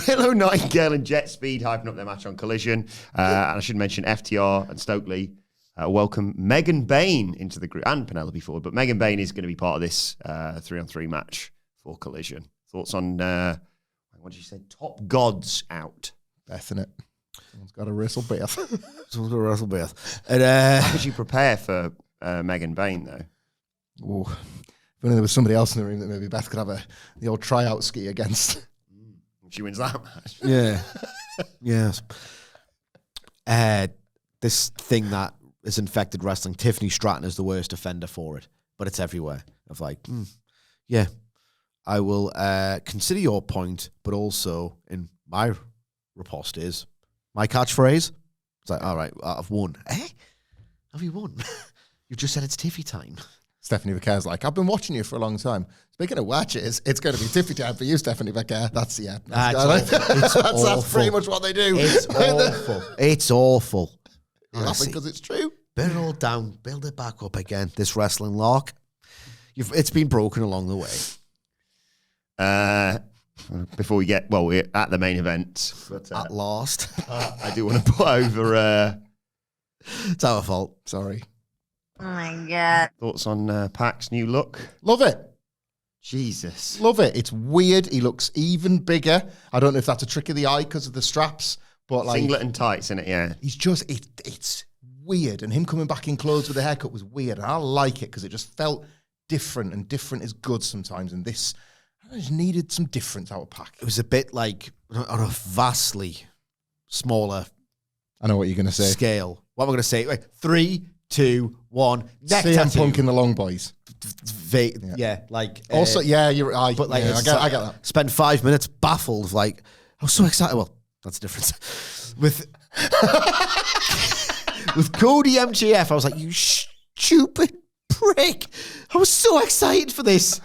Willow Nightingale and Jet Speed hyping up their match on Collision. And I should mention FTR and Stokely welcome Megan Bain into the group and Penelope Ford. But Megan Bain is going to be part of this 3-on-3 match for Collision. Thoughts on, what did you say? Top Gods out. Beth in it. Someone's got to wrestle Beth. Someone's got to wrestle Beth. And, How did you prepare for Megan Bain, though? Oh, if only there was somebody else in the room that maybe Beth could have the old tryout ski against. She wins that match. Yeah. Yes. This thing that has infected wrestling, Tiffany Stratton is the worst offender for it, but it's everywhere. Of like, yeah, I will consider your point, but also in my riposte is my catchphrase. It's like, all right, I've won. Have you won? You've just said it's Tiffy time. Stephanie Vaquer's like, I've been watching you for a long time. Speaking of watches, it's going to be Tiffy time for you, Stephanie Vaquer. That's awful. that's pretty much what they do. It's awful. It's awful. You're laughing because it's true. Burn it all down, build it back up again. This wrestling lark. It's been broken along the way. Before we get, we're at the main event. But, At last. I do want to put over It's our fault. Sorry. Oh my God. thoughts on Pac's new look. Love it. Jesus. Love it. It's weird. He looks even bigger. I don't know if that's a trick of the eye because of the straps, but like Singlet and tights in it, yeah. he's just it's weird. And him coming back in clothes with a haircut was weird. And I like it because it just felt different, and different is good sometimes. And this, I just needed some difference out of Pac. It was a bit like on a vastly smaller I know what you're going to say. scale. What am I going to say? Wait, 3, 2, 1. Neck CM tattoo. Punk in the Long Boys. Like Also, yeah, you're right. but like Yeah, I get that. Spent 5 minutes baffled. Like I was so excited. Well, that's the difference with with Cody MJF. I was like, you stupid prick! I was so excited for this.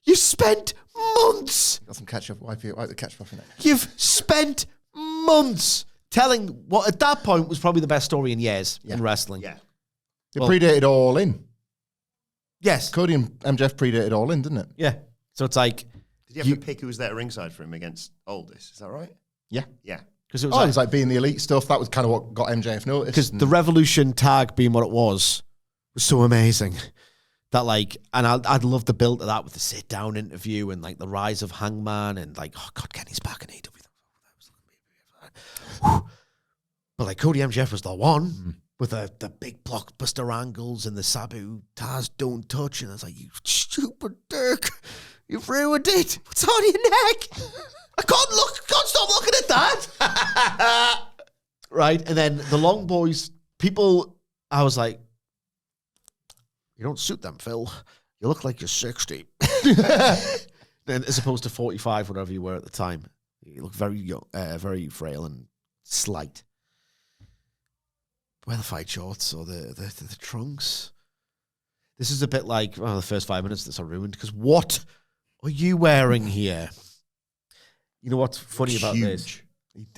You spent months. Got some ketchup. Wipe the ketchup off your neck. You've spent months telling what at that point was probably the best story in years in wrestling. Yeah. It predated All In. Yes. Cody and MJF predated All In, didn't it? Yeah. So it's like Did you have to pick who was there ringside for him against Aldis? Is that right? Yeah. Yeah. because it It was like being the elite stuff. That was kind of what got MJF noticed. because the Revolution tag being what it was so amazing. That like, and I'd love the build of that with the sit down interview and like the rise of Hangman and like, oh God, Kenny's back in AEW. But like Cody MJF was the one with the big blockbuster angles and the Sabu Taz don't touch, and I was like, you stupid dick, you've ruined it. What's on your neck? I can't stop looking at that. Right, and then the Long Boys people, I was like, you don't suit them, Phil. You look like you're 60. Then as opposed to 45, whatever you were at the time. You look very young, very frail and slight. Wear the fight shorts or the trunks. This is a bit like, well, the first 5 minutes that's ruined, because what are you wearing here? You know what's funny about this?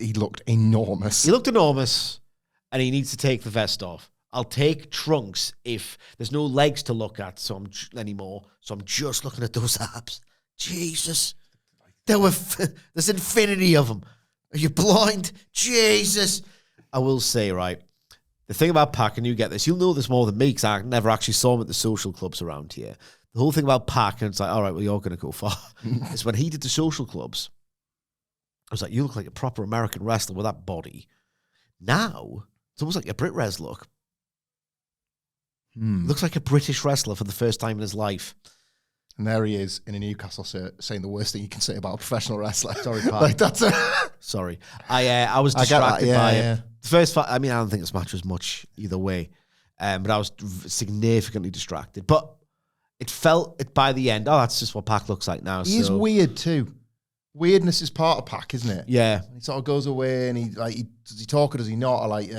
He looked enormous. He looked enormous, and he needs to take the vest off. I'll take trunks if there's no legs to look at anymore. So I'm just looking at those abs. Jesus. There's infinity of them. Are you blind? Jesus. I will say, right, the thing about Pac, and you get this, you'll know this more than me because I never actually saw him at the social clubs around here. The whole thing about Pac, and it's like, all right, well, you're going to go far, is when he did the social clubs, I was like, you look like a proper American wrestler with that body. Now, it's almost like a Brit Res look. Looks like a British wrestler for the first time in his life. And there he is in a Newcastle shirt saying the worst thing you can say about a professional wrestler. Sorry, Pat. Like that's Sorry. I was distracted by it. The first fight, I mean, I don't think this match was much either way. But I was significantly distracted. But it felt by the end, that's just what Pac looks like now. He is weird too. Weirdness is part of Pac, isn't it? Yeah. He sort of goes away and does he talk or does he not? Or like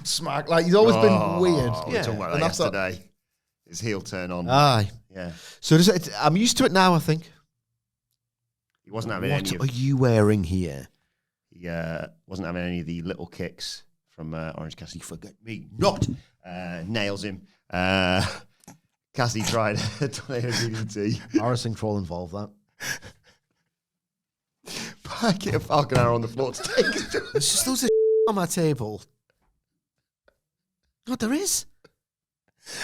smack. Like he's always been weird. We were talking about that And that's yesterday. His heel turn on. Aye. Yeah. So I'm used to it now, I think. He wasn't having What any of are you wearing here? He wasn't having any of the little kicks from Orange Cassidy. Forget me not. Nails him. Cassidy tried a tornado DDT. Harrison Troll involved that. Pac hit a Falcon Arrow on the floor to take his job. There's just loads of on my table. God, there is.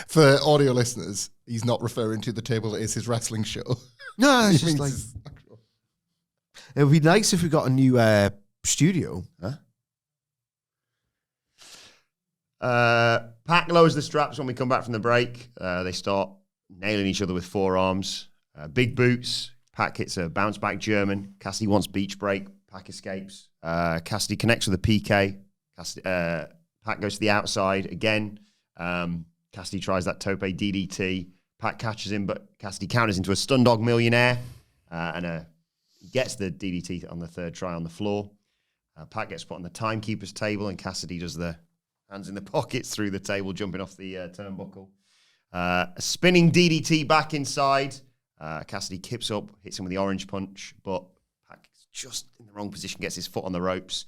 For audio listeners, he's not referring to the table that is his wrestling show. No, it's He just means like, his actual- it would be nice if we got a new studio. Pac lowers the straps when we come back from the break. They start nailing each other with forearms. Big boots. Pac hits a bounce back German. Cassidy wants beach break. Pac escapes. Cassidy connects with a PK. Pac goes to the outside again. Cassidy tries that tope DDT. Pac catches him, but Cassidy counters into a stun dog millionaire. And he gets the DDT on the third try on the floor. Pac gets put on the timekeeper's table, and Cassidy does the hands in the pockets through the table, jumping off the turnbuckle. A spinning DDT back inside. Cassidy kips up, hits him with the orange punch, but Pac is just in the wrong position, gets his foot on the ropes.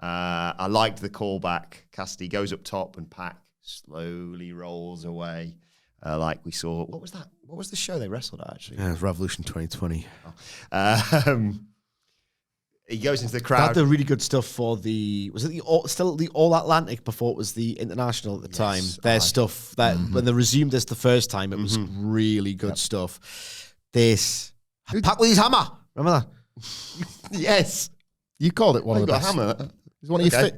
I liked the callback. Cassidy goes up top and Pac slowly rolls away. Like we saw. What was that? What was the show they wrestled at, actually? Yeah, it was Revolution 2020. He goes into the They crowd. had the really good stuff for was it still the All Atlantic before it was the International at the time? Their stuff, that when they resumed this the first time, it was really good stuff. This, Pac with his hammer. Remember that? Yes. You called it one I've of the got best. a hammer. Is one of your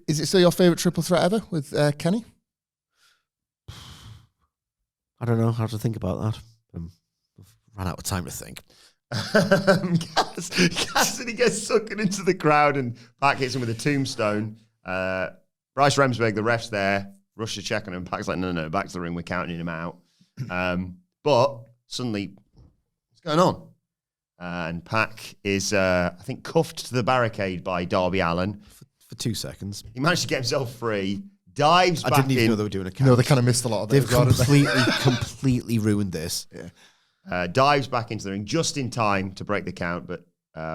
Is it still your favourite triple threat ever with Kenny? I don't know. I have to think about that. I've run out of time to think. Cassidy gets sucked into the crowd and Pac hits him with a tombstone. Bryce Remsburg, the ref's there, rushes to check on him. Pac's like, no, back to the ring. We're counting him out. But suddenly, what's going on? And Pac is, I think, cuffed to the barricade by Darby Allin. For 2 seconds. He managed to get himself free, dives back in. I didn't even know they were doing a count. No, they kind of missed a lot of it. They've completely ruined this. Yeah. Dives back into the ring just in time to break the count, but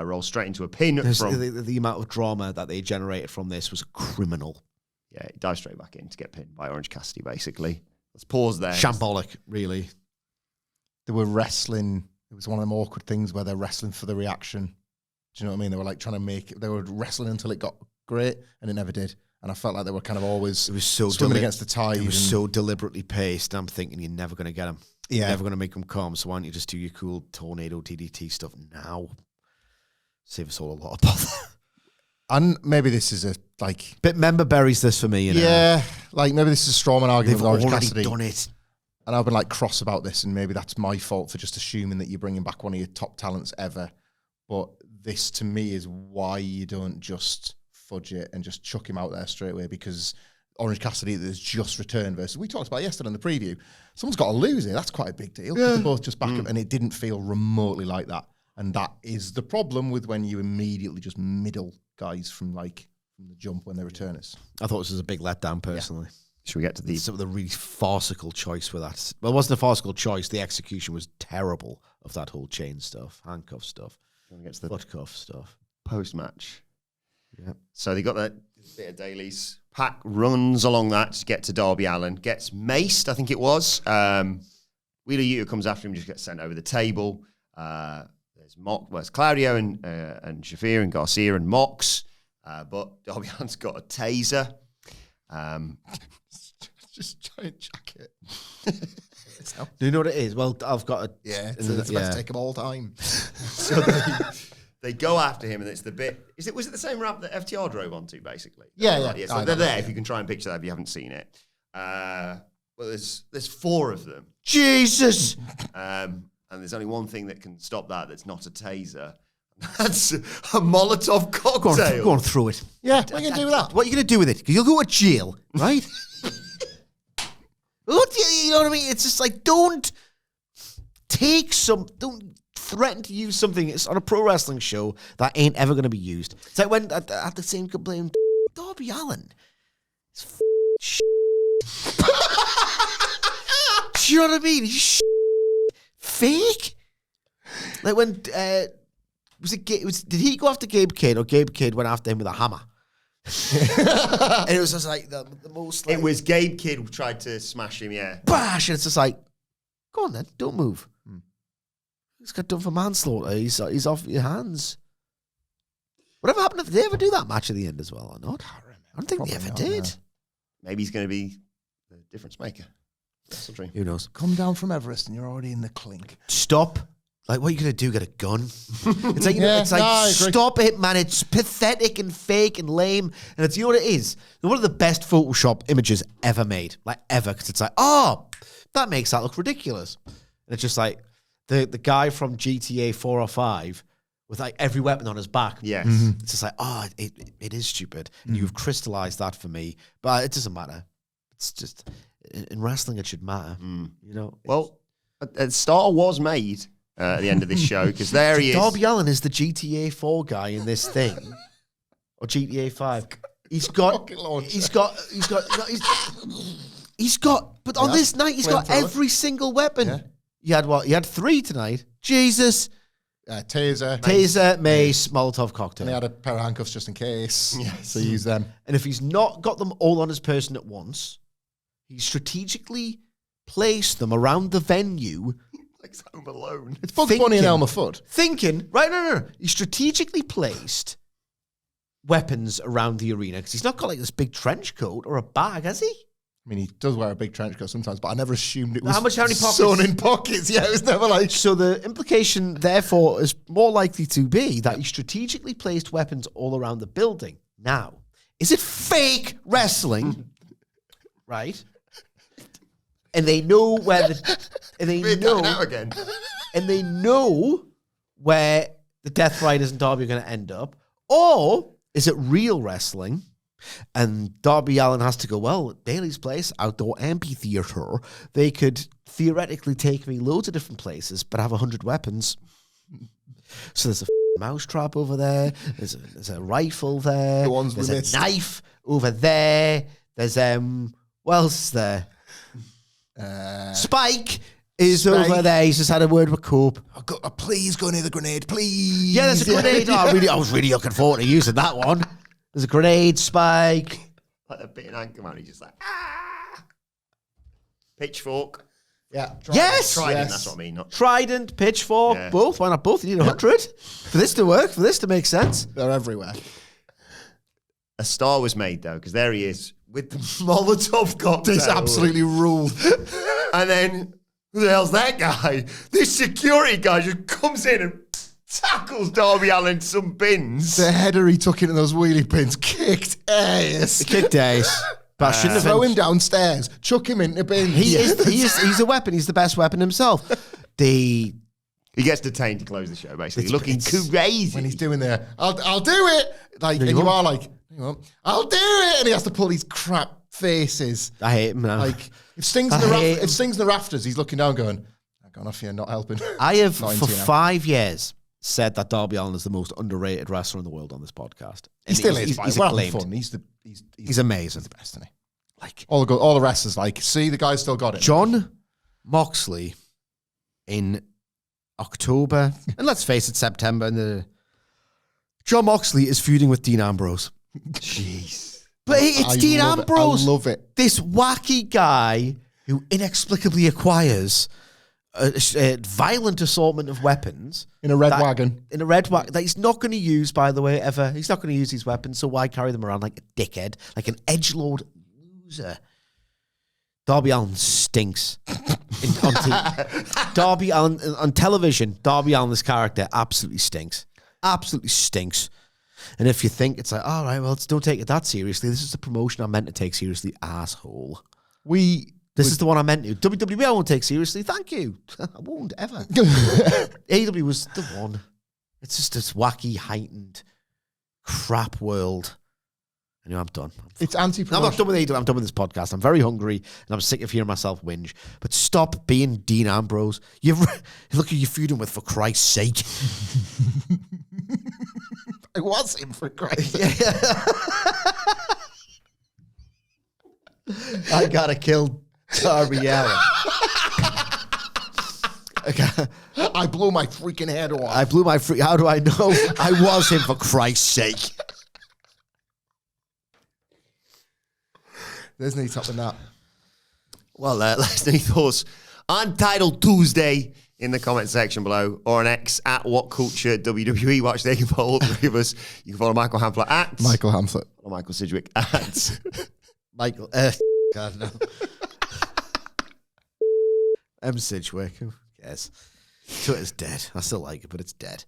rolls straight into a pin from... The amount of drama that they generated from this was criminal. Yeah, he dives straight back in to get pinned by Orange Cassidy, basically. Let's pause there. Shambolic, really. They were wrestling. It was one of them awkward things where they're wrestling for the reaction. Do you know what I mean? They were like trying to make it. They were wrestling until it got great, and it never did. And I felt like they were kind of always swimming against the tide. It was so deliberately paced. And I'm thinking you're never going to get them. Yeah. You're never going to make them come. So why don't you just do your cool tornado DDT stuff now? Save us all a lot of bother. And maybe this is a like... But member buries this for me, you know. Yeah, like maybe this is a strawman argument They've with Orange already Cassidy. done it. And I've been like cross about this, and maybe that's my fault for just assuming that you're bringing back one of your top talents ever. But this, to me, is why you don't just fudge it and just chuck him out there straight away, because Orange Cassidy has just returned versus... We talked about it yesterday in the preview. Someone's got to lose here. That's quite a big deal. They're both just back up, and it didn't feel remotely like that. And that is the problem with when you immediately just middle guys from the jump when they return us. I thought this was a big letdown, personally. Should we get to the... Some of the really farcical choice with that. Well, it wasn't a farcical choice. The execution was terrible of that whole chain stuff, handcuff stuff, foot cuff stuff. Post-match. Yeah. So they got that bit of dailies. Pac runs along that to get to Darby Allin. Gets maced, I think it was. Wheeler Yuta comes after him, just gets sent over the table. There's Claudio and Shafir and Garcia and Mox. But Darby Allin's got a taser. Just giant jacket. Do you know what it is? Well, I've got a... Yeah, it's the best take of all time. So they go after him, and it's the bit... Was it the same ramp that FTR drove onto, basically? Yeah. So they're there, if you can try and picture that if you haven't seen it. Well, there's four of them. Jesus! And there's only one thing that can stop that that's not a taser. That's a Molotov cocktail. Go on through it. Yeah, what are you going to do with that? What are you going to do with it? Because you'll go to jail, right? You know what I mean? It's just like, don't threaten to use something it's on a pro wrestling show that ain't ever going to be used. It's like when I had the same complaint, Darby Allin. It's do you know what I mean? He's fake. Like when did he go after Gabe Kidd, or Gabe Kidd went after him with a hammer? And it was just like the most. Like, it was Gabe Kidd who tried to smash him. Yeah, bash, and it's just like, go on then, don't move. He's got done for manslaughter. He's off your hands. Whatever happened? Did they ever do that match at the end as well or not? I don't think Probably they ever not, did. no. maybe he's going to be the difference maker. That's a dream. Who knows? Come down from Everest and you're already in the clink. Stop. Like, what are you going to do? Get a gun? It's like, Yeah, it's like, no, I agree. stop it, man. It's pathetic and fake and lame. And it's, you know what it is? One of the best Photoshop images ever made. Like, ever. Because it's like, oh, that makes that look ridiculous. And it's just like, the guy from GTA 4 or 5 with like every weapon on his back. Yes. It's just like, oh, it is stupid. And you've crystallized that for me. But it doesn't matter. It's just, in wrestling, it should matter. You know? Well, a star was made at the end of this show because there he is. Darby Allin is the GTA 4 guy in this thing. Or GTA 5. He's got, but on this night, he's got every single weapon. Yeah. You had what? You had 3 tonight. Jesus. taser, mace, Molotov cocktail. And they had a pair of handcuffs just in case. Yes. So use them. And if he's not got them all on his person at once, he strategically placed them around the venue. Like Home Alone. It's Bugs Bunny and Elmer Fudd. No. He strategically placed weapons around the arena because he's not got like this big trench coat or a bag, has he? I mean, he does wear a big trench coat sometimes, but I never assumed it was how many pockets? sewn in pockets. Yeah, it was never like... So the implication, therefore, is more likely to be that he strategically placed weapons all around the building. Now, is it fake wrestling? Right? And they know where they know where the Death Riders and Darby are going to end up. Or is it real wrestling? And Darby Allin has to go, well, at Bailey's Place, outdoor amphitheater, they could theoretically take me loads of different places, but have 100 weapons. So there's a mousetrap over there. There's a rifle there. There's a knife over there. There's, what else is there? Spike is over there. He's just had a word with Cope. Please go near the grenade, please. Yeah, there's a grenade. I was really looking forward to using that one. There's a grenade, Spike. Like a bit in Anchorman, he's just like, pitchfork. Yeah. Trident, that's what I mean. Not Trident, pitchfork, both. Why not both? You need 100 for this to work, for this to make sense. They're everywhere. A star was made, though, because there he is with the Molotov cocktail. This absolutely ruled. And then, who the hell's that guy? This security guy just comes in and tackles Darby Allin some bins. The header he took into those wheelie pins kicked ass. It kicked ass. But shouldn't have throw him downstairs, chuck him into bins. He's a weapon. He's the best weapon himself. He gets detained to close the show, basically. Looking crazy. When he's doing there, I'll do it. Like, and you are like, I'll do it. And he has to pull these crap faces. I hate him now. Like, if Sting's in the rafters, he's looking down going, I've gone off here, not helping. I have, for 5 years, said that Darby Allin is the most underrated wrestler in the world on this podcast. He still is. He's having acclaimed. fun. He's amazing. He's the best, isn't he? Like all the wrestlers, like, see, the guy's still got it. John Moxley in October, and let's face it, September. John Moxley is feuding with Dean Ambrose. Jeez. But it's Dean Ambrose. I love it. This wacky guy who inexplicably acquires a violent assortment of weapons. In a red wagon. In a red wagon that he's not going to use, by the way, ever. He's not going to use these weapons, so why carry them around like a dickhead, like an edgelord loser? Darby Allin stinks. Darby Allin, on television, Darby Allin's character absolutely stinks. Absolutely stinks. And if you think it's like, all right, well, don't take it that seriously. This is the promotion I'm meant to take seriously, asshole. This is the one I meant to. WWE I won't take seriously. Thank you. I won't, ever. AEW was the one. It's just this wacky, heightened, crap world. Anyway, I'm done. It's anti-promotion. I'm not done with AEW. I'm done with this podcast. I'm very hungry, and I'm sick of hearing myself whinge. But stop being Dean Ambrose. Look who you're feuding with, for Christ's sake. I was him, for Christ's sake. I gotta kill Darby Allin. I blew my freaking head off. How do I know? I was him, for Christ's sake. There's no topping that. Well, let us know your thoughts on Title Tuesday in the comment section below, or on X at WhatCulture WWE. Watch there, you can follow all three of us. You can follow Michael Hamflett at Michael Hamflett. Or Michael Sidgwick at Michael. God, no. M. Sidgwick. Who cares? Twitter's dead. I still like it, but it's dead.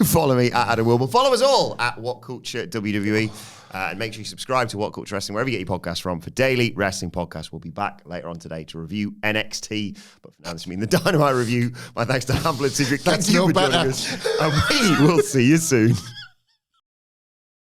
Follow me at Adam Wilbourn. Follow us all at WhatCulture WWE. And make sure you subscribe to WhatCulture Wrestling, wherever you get your podcasts from, for daily wrestling podcasts. We'll be back later on today to review NXT. But for now, this has been the Dynamite Review. My thanks to Hamflett, Sidgwick. Thank you for joining us. And we will see you soon.